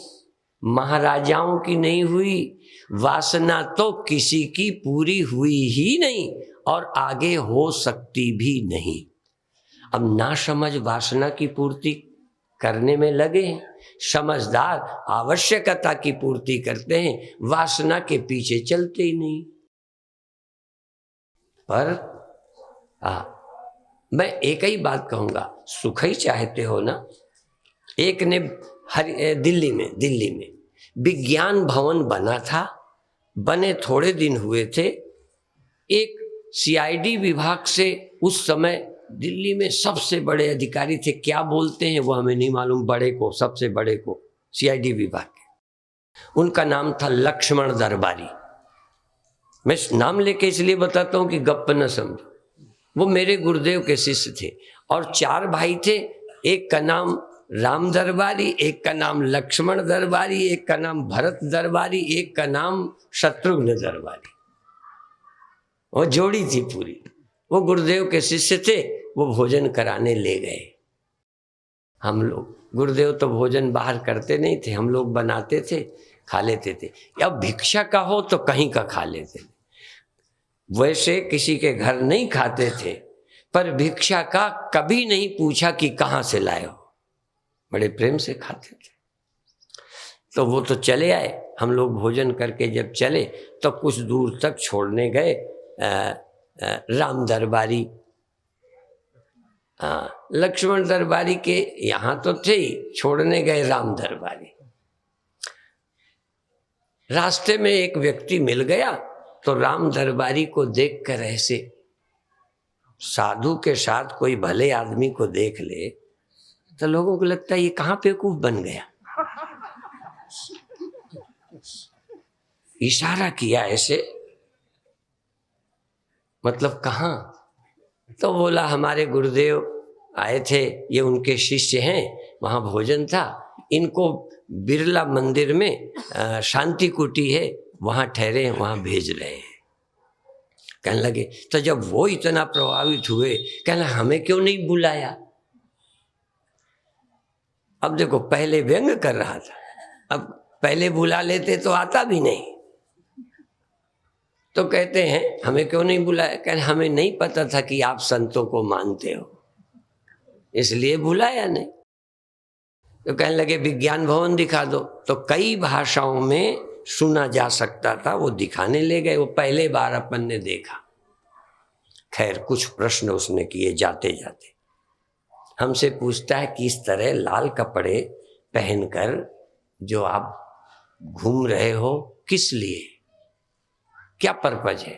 महाराजाओं की नहीं हुई। वासना तो किसी की पूरी हुई ही नहीं और आगे हो सकती भी नहीं। अब ना समझ वासना की पूर्ति करने में लगे हैं, समझदार आवश्यकता की पूर्ति करते हैं, वासना के पीछे चलते ही नहीं। पर मैं एक ही बात कहूंगा, सुख ही चाहते हो ना। एक ने दिल्ली में विज्ञान भवन बना था, बने थोड़े दिन हुए थे। एक सीआईडी विभाग से, उस समय दिल्ली में सबसे बड़े अधिकारी थे, क्या बोलते हैं वो हमें नहीं मालूम, बड़े को, सबसे बड़े को सीआईडी विभाग के, उनका नाम था लक्ष्मण दरबारी। मैं नाम लेके इसलिए बताता हूं कि गप्प न समझो। वो मेरे गुरुदेव के शिष्य थे और 4 भाई थे। एक का नाम राम दरबारी, एक का नाम लक्ष्मण दरबारी, एक का नाम भरत दरबारी, एक का नाम शत्रुघ्न दरबारी। वो जोड़ी थी पूरी। वो गुरुदेव के शिष्य थे। वो भोजन कराने ले गए। हम लोग, गुरुदेव तो भोजन बाहर करते नहीं थे, हम लोग बनाते थे, खा लेते थे। या भिक्षा का हो तो कहीं का खा लेते थे। वैसे किसी के घर नहीं खाते थे, पर भिक्षा का कभी नहीं पूछा कि कहाँ से लाए हो, बड़े प्रेम से खाते थे। तो वो तो चले आए। हम लोग भोजन करके जब चले तो कुछ दूर तक छोड़ने गए राम दरबारी, लक्ष्मण दरबारी के यहाँ तो थे ही, छोड़ने गए राम दरबारी। रास्ते में एक व्यक्ति मिल गया तो राम दरबारी को देखकर ऐसे, साधु के साथ कोई भले आदमी को देख ले तो लोगों को लगता है ये कहाँ बेवकूफ बन गया। इशारा किया ऐसे, मतलब कहाँ? तो बोला हमारे गुरुदेव आए थे, ये उनके शिष्य हैं, वहाँ भोजन था, इनको बिरला मंदिर में शांति कुटी है, वहाँ ठहरे हैं, वहाँ भेज रहे हैं। कहने लगे, तो जब वो इतना प्रभावित हुए, कहने हमें क्यों नहीं बुलाया? अब देखो, पहले व्यंग कर रहा था, अब पहले बुला लेते तो आता भी नहीं। तो कहते हैं हमें क्यों नहीं बुलाया? कहने हमें नहीं पता था कि आप संतों को मानते हो, इसलिए बुलाया नहीं। तो कहने लगे विज्ञान भवन दिखा दो। तो कई भाषाओं में सुना जा सकता था, वो दिखाने ले गए। वो पहले बार अपन ने देखा। खैर कुछ प्रश्न उसने किए जाते जाते। हमसे पूछता है किस तरह लाल कपड़े पहनकर जो आप घूम रहे हो, किस लिए, क्या पर्पज है?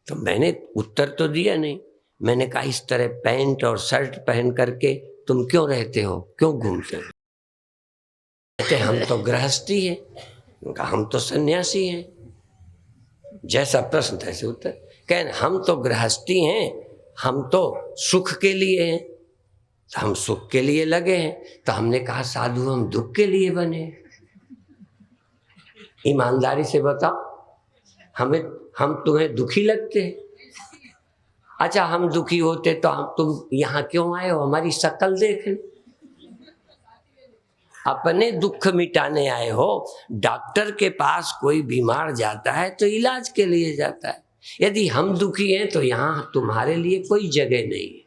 तो मैंने उत्तर तो दिया नहीं। मैंने कहा इस तरह पैंट और शर्ट पहन करके तुम क्यों रहते हो, क्यों घूमते हो? कहते हम तो गृहस्थी हैं। उनका हम तो सन्यासी हैं। जैसा प्रश्न तैसे उत्तर। कहने हम तो गृहस्थी हैं, हम तो सुख के लिए हैं, तो हम सुख के लिए लगे हैं। तो हमने कहा साधु हम दुख के लिए बने। ईमानदारी से बताओ, हम तुम्हें दुखी लगते हैं? अच्छा हम दुखी होते तो तुम यहाँ क्यों आए हो हमारी शक्ल देखने? अपने दुख मिटाने आए हो। डॉक्टर के पास कोई बीमार जाता है तो इलाज के लिए जाता है। यदि हम दुखी हैं तो यहाँ तुम्हारे लिए कोई जगह नहीं है।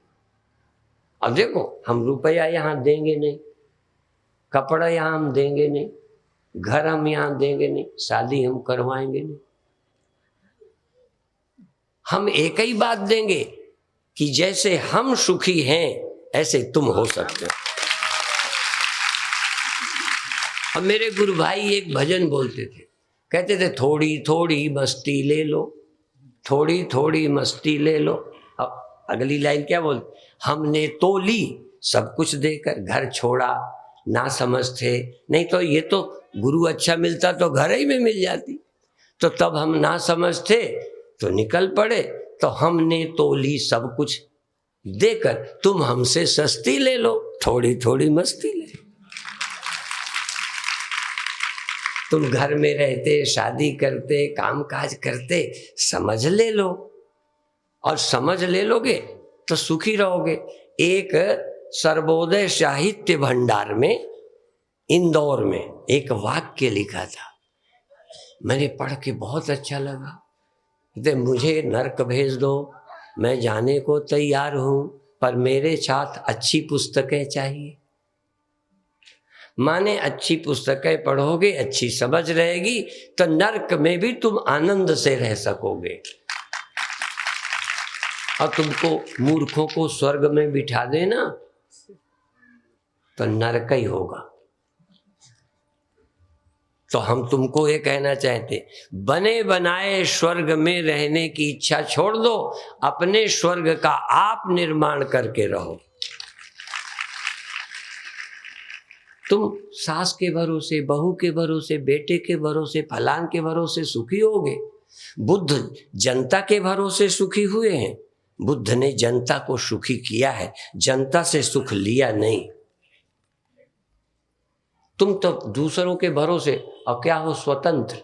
अब देखो, हम रुपया यहाँ देंगे नहीं, कपड़ा यहाँ हम देंगे नहीं, घर हम यहाँ देंगे नहीं, शादी हम करवाएंगे नहीं। हम एक ही बात देंगे कि जैसे हम सुखी हैं ऐसे तुम हो सकते हो। अब मेरे गुरु भाई एक भजन बोलते थे, कहते थे थोड़ी थोड़ी मस्ती ले लो, थोड़ी थोड़ी मस्ती ले लो। अब अगली लाइन क्या बोलते? हमने तो ली सब कुछ देकर, घर छोड़ा ना समझ थे। नहीं तो ये तो गुरु अच्छा मिलता तो घर ही में मिल जाती। तो तब हम ना समझ थे तो निकल पड़े। तो हमने तो ली सब कुछ देकर, तुम हमसे सस्ती ले लो, थोड़ी थोड़ी मस्ती ले लो। तुम घर में रहते, शादी करते, काम काज करते, समझ ले लो। और समझ ले लोगे तो सुखी रहोगे। एक सर्वोदय साहित्य भंडार में इंदौर में एक वाक्य लिखा था, मैंने पढ़ के बहुत अच्छा लगा। दे मुझे नर्क भेज दो, मैं जाने को तैयार हूं, पर मेरे साथ अच्छी पुस्तकें चाहिए। माने अच्छी पुस्तकें पढ़ोगे, अच्छी समझ रहेगी, तो नर्क में भी तुम आनंद से रह सकोगे। और तुमको मूर्खों को स्वर्ग में बिठा देना तो नरक ही होगा। तो हम तुमको ये कहना चाहते, बने बनाए स्वर्ग में रहने की इच्छा छोड़ दो, अपने स्वर्ग का आप निर्माण करके रहो। तुम सास के भरोसे, बहू के भरोसे, बेटे के भरोसे, फलान के भरोसे सुखी होगे। बुद्ध जनता के भरोसे सुखी हुए हैं। बुद्ध ने जनता को सुखी किया है, जनता से सुख लिया नहीं। तुम तो दूसरों के भरोसे, और क्या हो स्वतंत्र।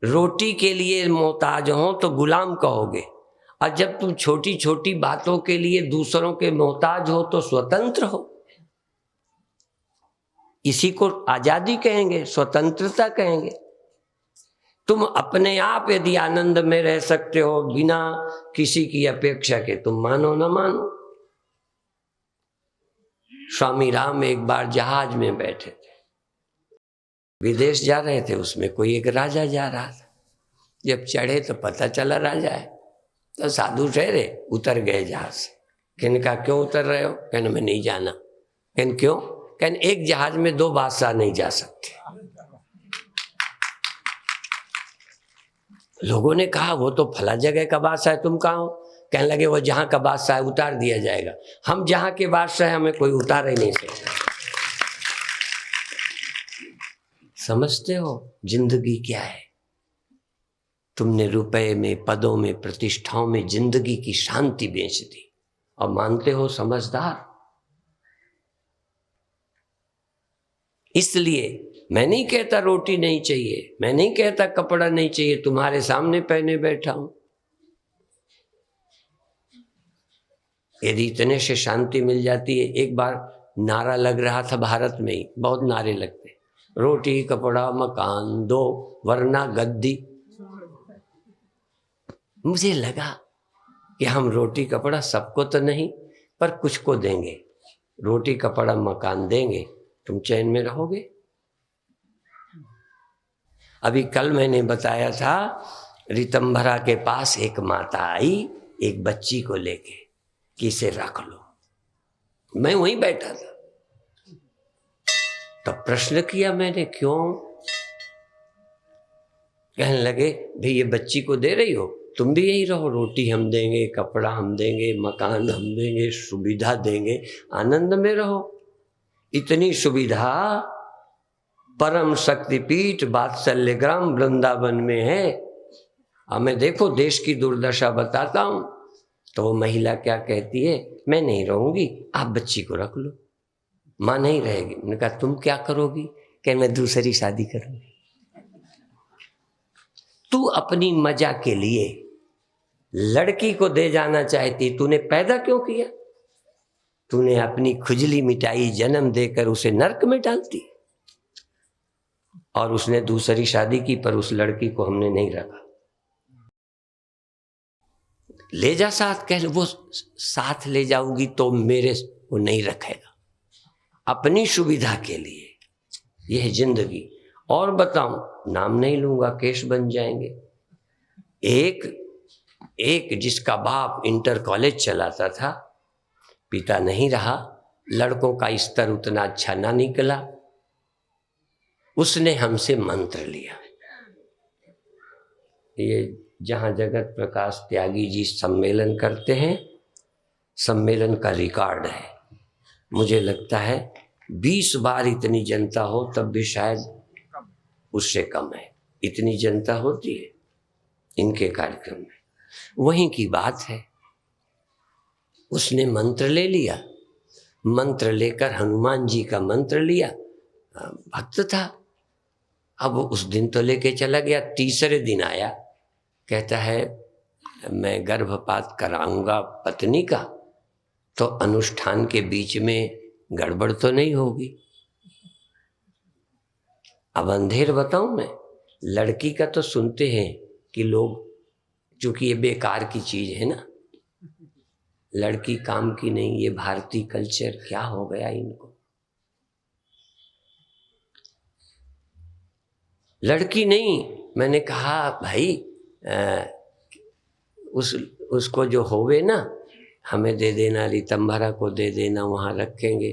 रोटी के लिए मोहताज हो तो गुलाम कहोगे, और जब तुम छोटी छोटी बातों के लिए दूसरों के मोहताज हो तो स्वतंत्र हो। इसी को आजादी कहेंगे, स्वतंत्रता कहेंगे। तुम अपने आप यदि आनंद में रह सकते हो बिना किसी की अपेक्षा के, तुम मानो न मानो। स्वामी राम एक बार जहाज में बैठे थे, विदेश जा रहे थे, उसमें कोई एक राजा जा रहा था। जब चढ़े तो पता चला राजा है, तो साधु ठहरे, उतर गए जहाज से। कहने कहा क्यों उतर रहे हो? कहने मैं नहीं जाना। कहने क्यों? कहने एक जहाज में 2 बादशाह नहीं जा सकते। लोगों ने कहा वो तो फला जगह का बादशाह है, तुम कहाँ हो? कहने लगे वो जहां का बादशाह है उतार दिया जाएगा। हम जहां के बादशाह है, हमें कोई उतार ही नहीं सकता। समझते हो जिंदगी क्या है? तुमने रुपए में, पदों में, प्रतिष्ठाओं में जिंदगी की शांति बेच दी और मानते हो समझदार। इसलिए मैं नहीं कहता रोटी नहीं चाहिए, मैं नहीं कहता कपड़ा नहीं चाहिए, तुम्हारे सामने पहने बैठा हूं। यदि इतने से शांति मिल जाती है। एक बार नारा लग रहा था भारत में ही, बहुत नारे लगते, रोटी कपड़ा मकान दो वरना गद्दी। मुझे लगा कि हम रोटी कपड़ा सबको तो नहीं, पर कुछ को देंगे। रोटी कपड़ा मकान देंगे, तुम चैन में रहोगे। अभी कल मैंने बताया था, ऋतंभरा के पास एक माता आई एक बच्ची को लेके कि इसे रख लो। मैं वहीं बैठा था, तो प्रश्न किया मैंने, क्यों? कहने लगे भाई ये बच्ची को दे रही हो, तुम भी यहीं रहो, रोटी हम देंगे, कपड़ा हम देंगे, मकान हम देंगे, सुविधा देंगे, आनंद में रहो। इतनी सुविधा परम शक्तिपीठ वात्सल्य ग्राम वृंदावन में है। हमें देखो देश की दुर्दशा बताता हूं, तो वो महिला क्या कहती है, मैं नहीं रहूंगी, आप बच्ची को रख लो। मां नहीं रहेगी। मैंने कहा तुम क्या करोगी? कह मैं दूसरी शादी करूंगी। तू अपनी मजा के लिए लड़की को दे जाना चाहती, तूने पैदा क्यों किया? तूने अपनी खुजली मिटाई जन्म देकर उसे नरक में डालती। और उसने दूसरी शादी की, पर उस लड़की को हमने नहीं रखा। ले जा साथ, कह वो साथ ले जाऊंगी तो मेरे को नहीं रखेगा, अपनी सुविधा के लिए। यह जिंदगी। और बताऊं, नाम नहीं लूंगा, केस बन जाएंगे। एक जिसका बाप इंटर कॉलेज चलाता था, पिता नहीं रहा, लड़कों का स्तर उतना अच्छा ना निकला, उसने हमसे मंत्र लिया। ये जहां जगत प्रकाश त्यागी जी सम्मेलन करते हैं, सम्मेलन का रिकॉर्ड है। मुझे लगता है 20 बार इतनी जनता हो तब भी शायद उससे कम है, इतनी जनता होती है इनके कार्यक्रम में। वहीं की बात है। उसने मंत्र ले लिया, मंत्र लेकर हनुमान जी का मंत्र लिया, भक्त था। अब उस दिन तो लेके चला गया, तीसरे दिन आया, कहता है मैं गर्भपात कराऊंगा पत्नी का, तो अनुष्ठान के बीच में गड़बड़ तो नहीं होगी। अब अंधेर बताऊं मैं, लड़की का तो सुनते हैं कि लोग, चूंकि ये बेकार की चीज है ना, लड़की काम की नहीं, ये भारतीय कल्चर क्या हो गया इनको। लड़की नहीं, मैंने कहा भाई उसको जो होवे ना, हमें दे देना, ऋतंभरा को दे देना, वहां रखेंगे।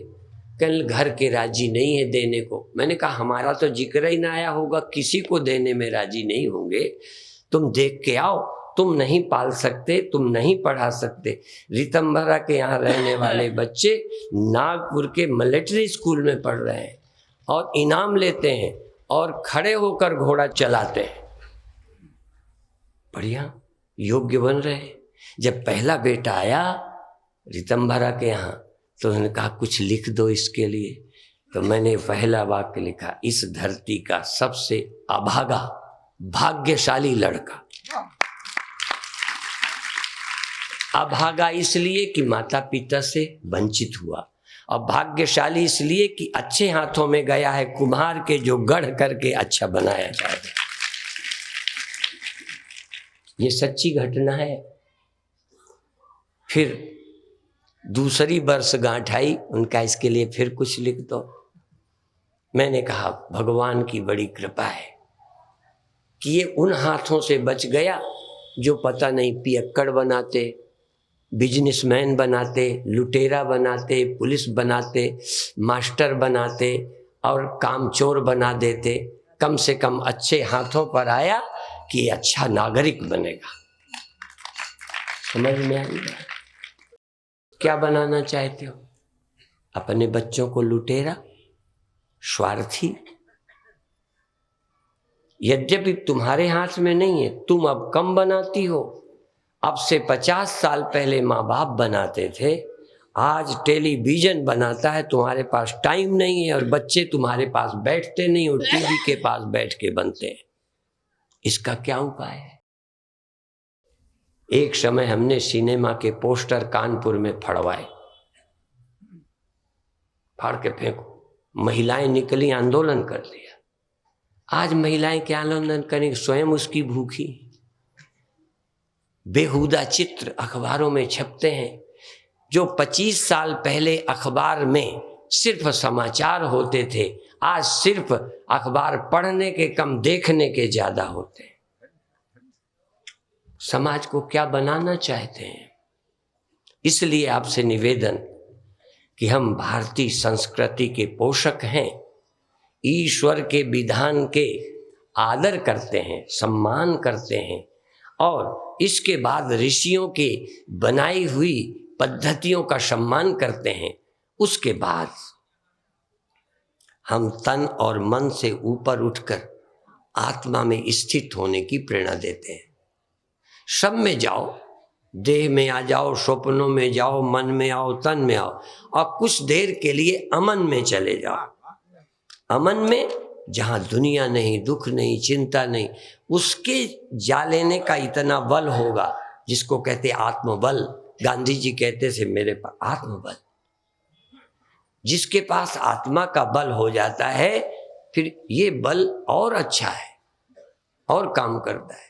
कल घर के राजी नहीं है देने को। मैंने कहा हमारा तो जिक्र ही ना आया होगा, किसी को देने में राजी नहीं होंगे। तुम देख के आओ, तुम नहीं पाल सकते, तुम नहीं पढ़ा सकते। ऋतंभरा के यहाँ रहने वाले बच्चे नागपुर के मिलिट्री स्कूल में पढ़ रहे हैं और इनाम लेते हैं और खड़े होकर घोड़ा चलाते हैं, बढ़िया योग्य बन रहे। जब पहला बेटा आया ऋतंभरा के यहाँ, तो उन्होंने कहा कुछ लिख दो इसके लिए। तो मैंने पहला वाक्य लिखा, इस धरती का सबसे अभागा भाग्यशाली लड़का। अभागा इसलिए कि माता पिता से वंचित हुआ, और भाग्यशाली इसलिए कि अच्छे हाथों में गया है, कुम्हार के जो गढ़ करके अच्छा बनाया जाएगा। ये सच्ची घटना है। फिर दूसरी वर्षगांठ आई, उनका इसके लिए फिर कुछ लिख दो। मैंने कहा भगवान की बड़ी कृपा है कि ये उन हाथों से बच गया जो पता नहीं पियक्कड़ बनाते, बिजनेसमैन बनाते, लुटेरा बनाते, पुलिस बनाते, मास्टर बनाते और कामचोर बना देते। कम से कम अच्छे हाथों पर आया कि अच्छा नागरिक बनेगा। समझ में आई बात? क्या बनाना चाहते हो? अपने बच्चों को लुटेरा, स्वार्थी? यद्यपि तुम्हारे हाथ में नहीं है, तुम अब कम बनाती हो। अब से 50 साल पहले माँ बाप बनाते थे, आज टेलीविजन बनाता है। तुम्हारे पास टाइम नहीं है और बच्चे तुम्हारे पास बैठते नहीं और टीवी के पास बैठ के बनते हैं। इसका क्या उपाय है? एक समय हमने सिनेमा के पोस्टर कानपुर में फड़वाए, फाड़ के फेंको। महिलाएं निकली, आंदोलन कर दिया। आज महिलाएं क्या आंदोलन करेंगी? स्वयं उसकी भूखी। बेहुदा चित्र अखबारों में छपते हैं। जो 25 साल पहले अखबार में सिर्फ समाचार होते थे, आज सिर्फ अखबार पढ़ने के कम देखने के ज्यादा होते हैं। समाज को क्या बनाना चाहते हैं? इसलिए आपसे निवेदन कि हम भारतीय संस्कृति के पोषक हैं, ईश्वर के विधान के आदर करते हैं, सम्मान करते हैं और इसके बाद ऋषियों के बनाई हुई पद्धतियों का सम्मान करते हैं। उसके बाद हम तन और मन से ऊपर उठकर आत्मा में स्थित होने की प्रेरणा देते हैं। सब में जाओ, देह में आ जाओ, स्वप्नों में जाओ, मन में आओ, तन में आओ और कुछ देर के लिए अमन में चले जाओ। अमन में जहां दुनिया नहीं, दुख नहीं, चिंता नहीं, उसके जा लेने का इतना बल होगा जिसको कहते आत्मबल। गांधी जी कहते थे मेरे पास आत्मबल। जिसके पास आत्मा का बल हो जाता है, फिर ये बल और अच्छा है और काम करता है।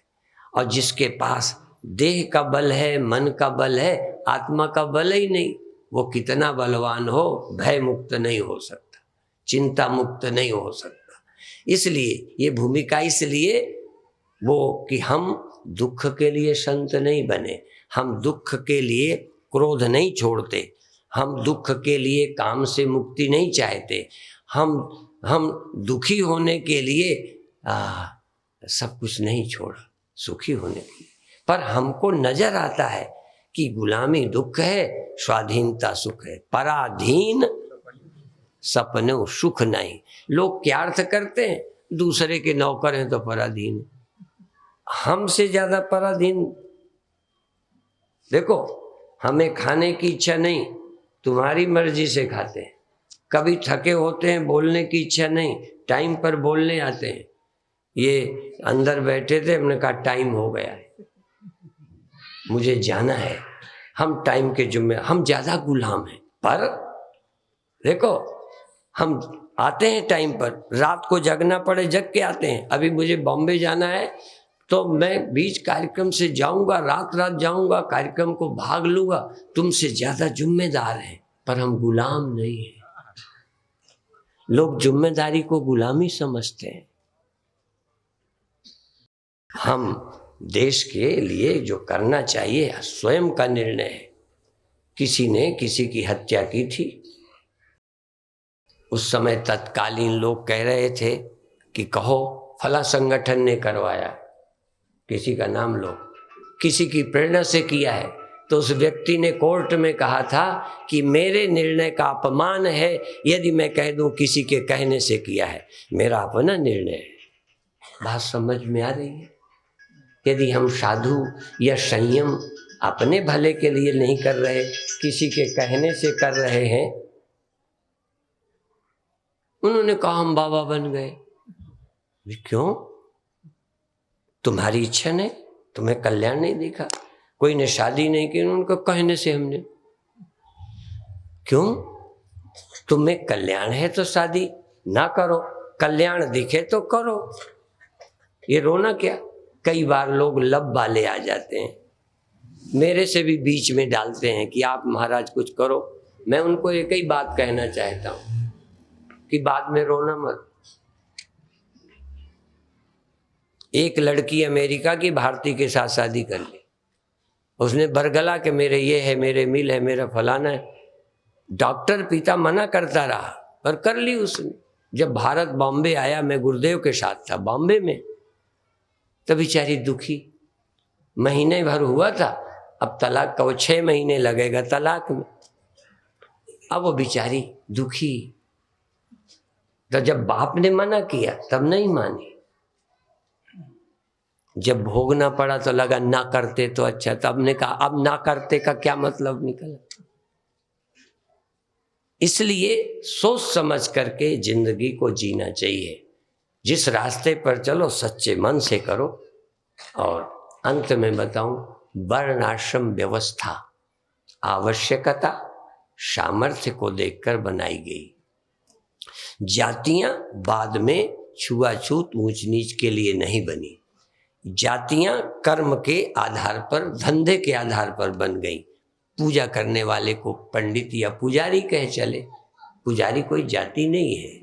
और जिसके पास देह का बल है, मन का बल है, आत्मा का बल ही नहीं, वो कितना बलवान हो, भय मुक्त नहीं हो सकता, चिंता मुक्त नहीं हो सकता। इसलिए ये भूमिका इसलिए वो कि हम दुख के लिए संत नहीं बने, हम दुख के लिए क्रोध नहीं छोड़ते, हम दुख के लिए काम से मुक्ति नहीं चाहते, हम दुखी होने के लिए सब कुछ नहीं छोड़ा, सुखी होने के लिए। पर हमको नजर आता है कि गुलामी दुख है, स्वाधीनता सुख है। पराधीन सपने सुख नहीं। लोग क्या अर्थ करते हैं? दूसरे के नौकर हैं तो पराधीन। हमसे ज्यादा पराधीन। देखो, हमें खाने की इच्छा नहीं, तुम्हारी मर्जी से खाते हैं। कभी थके होते हैं, बोलने की इच्छा नहीं, टाइम पर बोलने आते हैं। ये अंदर बैठे थे, हमने कहा टाइम हो गया है, मुझे जाना है। हम टाइम के जुम्मे, हम ज्यादा गुलाम हैं। पर देखो, हम आते हैं टाइम पर, रात को जगना पड़े जग के आते हैं। अभी मुझे बॉम्बे जाना है तो मैं बीच कार्यक्रम से जाऊंगा, रात रात जाऊंगा, कार्यक्रम को भाग लूंगा। तुमसे ज्यादा जिम्मेदार हैं, पर हम गुलाम नहीं हैं। लोग जिम्मेदारी को गुलामी समझते हैं। हम देश के लिए जो करना चाहिए स्वयं का निर्णय है। किसी ने किसी की हत्या की थी, उस समय तत्कालीन लोग कह रहे थे कि कहो फला संगठन ने करवाया, किसी का नाम लो, किसी की प्रेरणा से किया है। तो उस व्यक्ति ने कोर्ट में कहा था कि मेरे निर्णय का अपमान है यदि मैं कह दूं किसी के कहने से किया है, मेरा अपना निर्णय है। बात समझ में आ रही है? यदि हम साधु या संयम अपने भले के लिए नहीं कर रहे, किसी के कहने से कर रहे हैं। उन्होंने कहा हम बाबा बन गए। क्यों? तुम्हारी इच्छा नहीं, तुम्हें कल्याण नहीं दिखा, कोई ने शादी नहीं की, उनको कहने से हमने। क्यों? तुम्हें कल्याण है तो शादी ना करो, कल्याण दिखे तो करो। ये रोना क्या? कई बार लोग लब वाले आ जाते हैं, मेरे से भी बीच में डालते हैं कि आप महाराज कुछ करो। मैं उनको एक ही बात कहना चाहता हूं कि बाद में रोना मत। एक लड़की अमेरिका की भारतीय के साथ शादी कर ली, उसने बरगला के मेरे ये है, मेरे मिल है, मेरा फलाना है। डॉक्टर पिता मना करता रहा पर कर ली उसने। जब भारत बॉम्बे आया, मैं गुरुदेव के साथ था बॉम्बे में, तब बेचारी दुखी, महीने भर हुआ था, अब तलाक का वो 6 महीने लगेगा तलाक में। अब वो बेचारी दुखी। तो जब बाप ने मना किया तब नहीं मानी, जब भोगना पड़ा तो लगा ना करते तो अच्छा। तब ने कहा अब ना करते का क्या मतलब निकला। इसलिए सोच समझ करके जिंदगी को जीना चाहिए। जिस रास्ते पर चलो सच्चे मन से करो। और अंत में बताऊं, वर्णाश्रम व्यवस्था आवश्यकता सामर्थ्य को देखकर बनाई गई। जातियां बाद में छुआछूत ऊंच नीच के लिए नहीं बनी। जातियां कर्म के आधार पर, धंधे के आधार पर बन गई। पूजा करने वाले को पंडित या पुजारी कह चले, पुजारी कोई जाति नहीं है।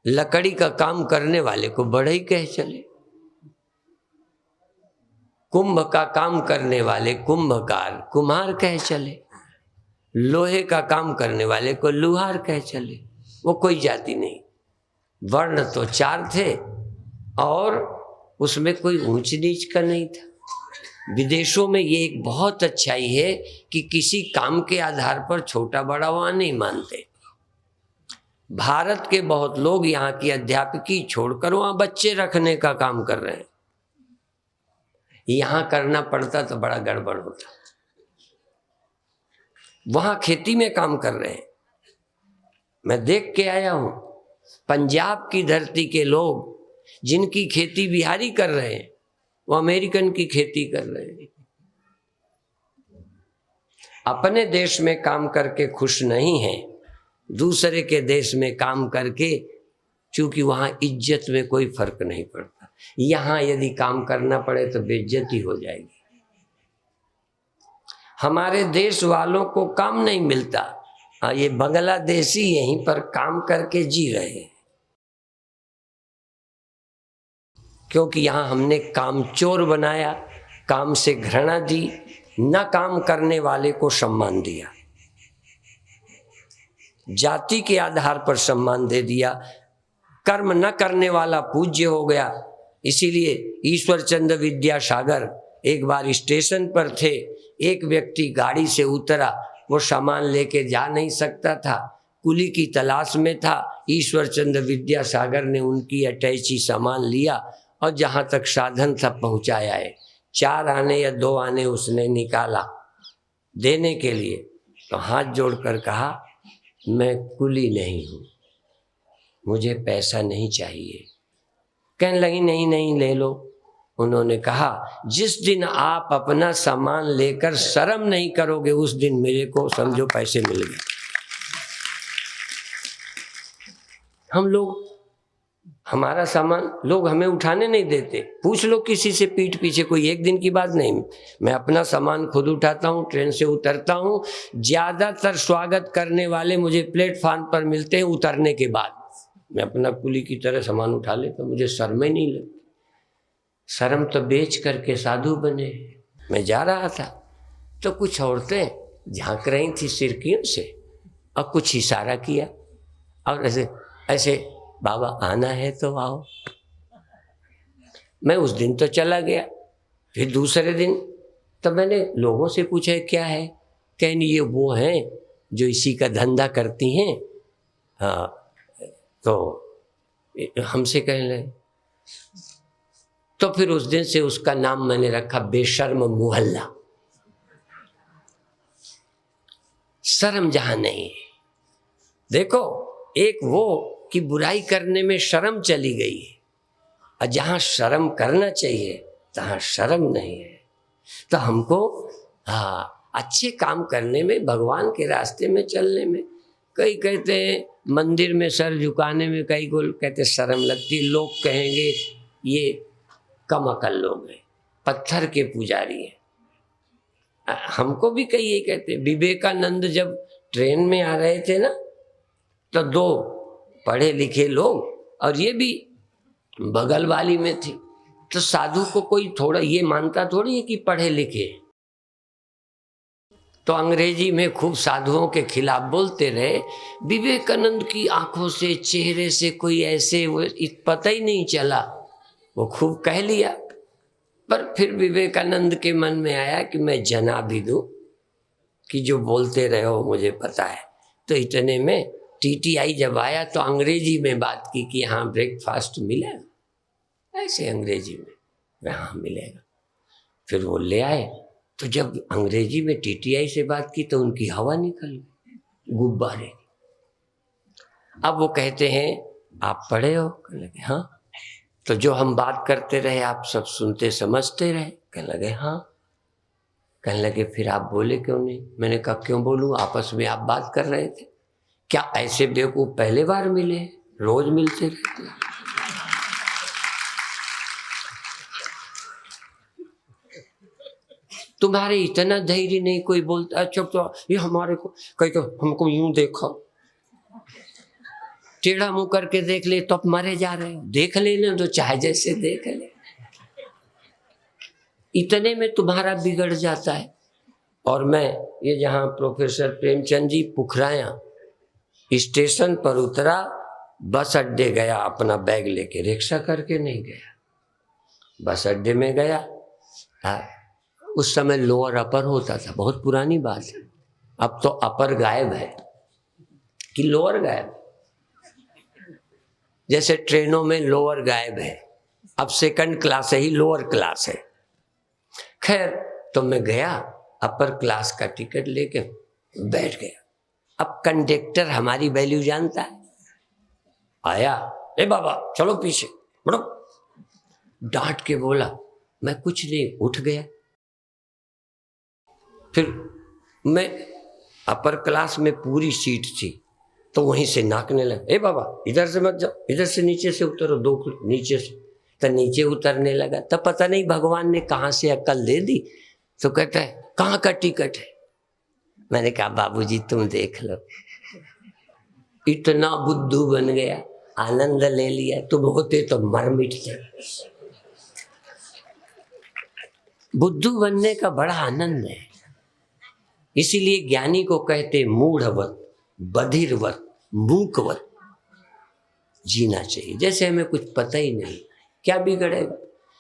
लकड़ी का काम करने वाले को बढ़ई कह चले। कुंभ का काम करने वाले कुंभकार, कुम्हार कह चले। लोहे का काम करने वाले को लुहार कह चले। वो कोई जाति नहीं। वर्ण तो 4 थे और उसमें कोई ऊंच नीच का नहीं था। विदेशों में ये एक बहुत अच्छाई है कि किसी काम के आधार पर छोटा बड़ा वहां नहीं मानते। भारत के बहुत लोग यहाँ की अध्यापकी छोड़कर वहां बच्चे रखने का काम कर रहे हैं। यहाँ करना पड़ता तो बड़ा गड़बड़ होता। वहां खेती में काम कर रहे हैं। मैं देख के आया हूं, पंजाब की धरती के लोग जिनकी खेती बिहारी कर रहे हैं, वो अमेरिकन की खेती कर रहे हैं। अपने देश में काम करके खुश नहीं हैं, दूसरे के देश में काम करके, चूंकि वहां इज्जत में कोई फर्क नहीं पड़ता। यहां यदि काम करना पड़े तो बेइज्जती हो जाएगी। हमारे देश वालों को काम नहीं मिलता। ये बांग्लादेशी यहीं पर काम करके जी रहे हैं, क्योंकि यहां हमने काम चोर बनाया, काम से घृणा दी, न काम करने वाले को सम्मान दिया, जाति के आधार पर सम्मान दे दिया, कर्म न करने वाला पूज्य हो गया। इसीलिए ईश्वर चंद्र विद्यासागर एक बार स्टेशन पर थे, एक व्यक्ति गाड़ी से उतरा, वो सामान लेके जा नहीं सकता था, कुली की तलाश में था। ईश्वर चंद्र विद्यासागर ने उनकी अटैची सामान लिया और जहां तक साधन था पहुंचाया है। 4 आने या 2 आने उसने निकाला देने के लिए, तो हाथ जोड़कर कहा, मैं कुली नहीं हूं, मुझे पैसा नहीं चाहिए। कहने लगी नहीं नहीं ले लो। उन्होंने कहा, जिस दिन आप अपना सामान लेकर शर्म नहीं करोगे उस दिन मेरे को समझो पैसे मिल गए। हम लोग, हमारा सामान लोग हमें उठाने नहीं देते। पूछ लो किसी से पीठ पीछे, कोई एक दिन की बात नहीं। मैं अपना सामान खुद उठाता हूँ, ट्रेन से उतरता हूँ। ज्यादातर स्वागत करने वाले मुझे प्लेटफॉर्म पर मिलते हैं उतरने के बाद। मैं अपना कुली की तरह सामान उठा लेता, मुझे शर्म ही नहीं लगती। शर्म तो बेच करके साधु बने। मैं जा रहा था तो कुछ औरतें झांक रही थी सिरकियों से और कुछ इशारा किया और ऐसे ऐसे, बाबा आना है तो आओ। मैं उस दिन तो चला गया। फिर दूसरे दिन तो मैंने लोगों से पूछा क्या है, कहनी ये वो हैं जो इसी का धंधा करती हैं। हाँ, तो हमसे कहने लगे। तो फिर उस दिन से उसका नाम मैंने रखा बेशर्म मोहल्ला। शर्म जहां नहीं है। देखो, एक वो कि बुराई करने में शर्म चली गई है, और जहां शर्म करना चाहिए तहां शर्म नहीं है। तो हमको अच्छे काम करने में, भगवान के रास्ते में चलने में, कई कहते हैं मंदिर में सर झुकाने में, कई को कहते शर्म लगती। लोग कहेंगे ये कम अकल लोग हैं, पत्थर के पुजारी हैं। हमको भी कई यही कहते। विवेकानंद जब ट्रेन में आ रहे थे ना, तो दो पढ़े लिखे लोग, और ये भी बगल वाली में थी, तो साधु को कोई थोड़ा ये मानता थोड़ी है कि पढ़े लिखे, तो अंग्रेजी में खूब साधुओं के खिलाफ बोलते रहे। विवेकानंद की आंखों से, चेहरे से कोई ऐसे वो पता ही नहीं चला, वो खूब कह लिया। पर फिर विवेकानंद के मन में आया कि मैं जना भी दूं कि जो बोलते रहे हो मुझे पता है। तो इतने में टीटीआई जब आया तो अंग्रेजी में बात की कि हाँ ब्रेकफास्ट मिलेगा, ऐसे अंग्रेजी में, हाँ मिलेगा। फिर वो ले आए, तो जब अंग्रेजी में टीटीआई से बात की तो उनकी हवा निकल गई, गुब्बारे। अब वो कहते हैं आप पढ़े हो? कहने लगे हाँ। तो जो हम बात करते रहे आप सब सुनते समझते रहे? कहने लगे हाँ। कहने लगे फिर आप बोले क्यों नहीं? मैंने कहा क्यों बोलूं, आपस में आप बात कर रहे थे। क्या ऐसे बेवकूफ पहले बार मिले? रोज मिलते रहते। तुम्हारे इतना धैर्य नहीं, कोई बोलता चुप तो ये हमारे को कहीं तो हमको यूं देखो, टेढ़ा मुंह करके देख ले तो अब मरे जा रहे हो, देख लेना तो चाहे जैसे देख ले। इतने में तुम्हारा बिगड़ जाता है। और मैं ये जहां प्रोफेसर प्रेमचंद जी पुखराया स्टेशन पर उतरा, बस अड्डे गया, अपना बैग लेके, रिक्शा करके नहीं गया, बस अड्डे में गया। उस समय लोअर अपर होता था, बहुत पुरानी बात है, अब तो अपर गायब है कि लोअर गायब। जैसे ट्रेनों में लोअर गायब है, अब सेकंड क्लास है ही लोअर क्लास है। खैर तो मैं गया, अपर क्लास का टिकट लेके बैठ गया। अब कंडक्टर हमारी वैल्यू जानता है, आया, ए बाबा चलो पीछे बढ़ो, डांट के बोला, मैं कुछ नहीं, उठ गया। फिर मैं अपर क्लास में पूरी सीट थी, तो वहीं से नाकने लगा, ए बाबा इधर से मत जाओ, इधर से नीचे से उतरो, दो नीचे से। तो नीचे उतरने लगा, तब पता नहीं भगवान ने कहाँ से अक्ल दे दी। तो कहता है कहाँ का टिकट है? मैंने कहा बाबूजी तुम देख लो। इतना बुद्धू बन गया, आनंद ले लिया। तुम होते तो मर मिटते। बुद्धू बनने का बड़ा आनंद है। इसीलिए ज्ञानी को कहते मूढ़वत, बधिरवत, मूकवत जीना चाहिए, जैसे हमें कुछ पता ही नहीं। क्या बिगड़ेगा?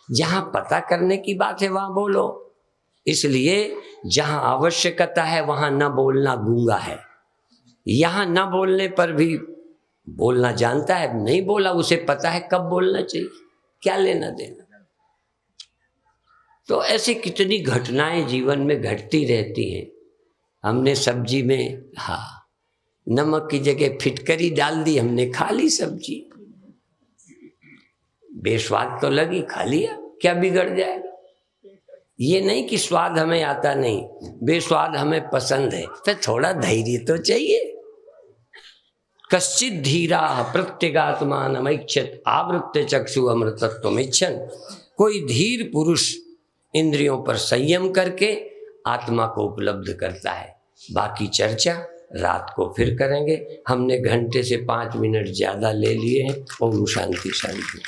जहां पता करने की बात है वहां बोलो। इसलिए जहां आवश्यकता है वहां न बोलना गूंगा है। यहां न बोलने पर भी बोलना जानता है, नहीं बोला उसे पता है कब बोलना चाहिए, क्या लेना देना। तो ऐसी कितनी घटनाएं जीवन में घटती रहती हैं। हमने सब्जी में नमक की जगह फिटकरी डाल दी, हमने खा ली सब्जी, बेस्वाद तो लगी, खा लिया, क्या बिगड़ जाएगा? ये नहीं कि स्वाद हमें आता नहीं, बेस्वाद हमें पसंद है, तो थोड़ा धैर्य तो चाहिए। कश्चित धीरा प्रत्यगात्मानमैच्छत् आवृत्य चक्षु अमृतत्वमिच्छन्। कोई धीर पुरुष इंद्रियों पर संयम करके आत्मा को उपलब्ध करता है। बाकी चर्चा रात को फिर करेंगे। हमने घंटे से 5 मिनट ज्यादा ले लिए हैं। ओम शांति शांति।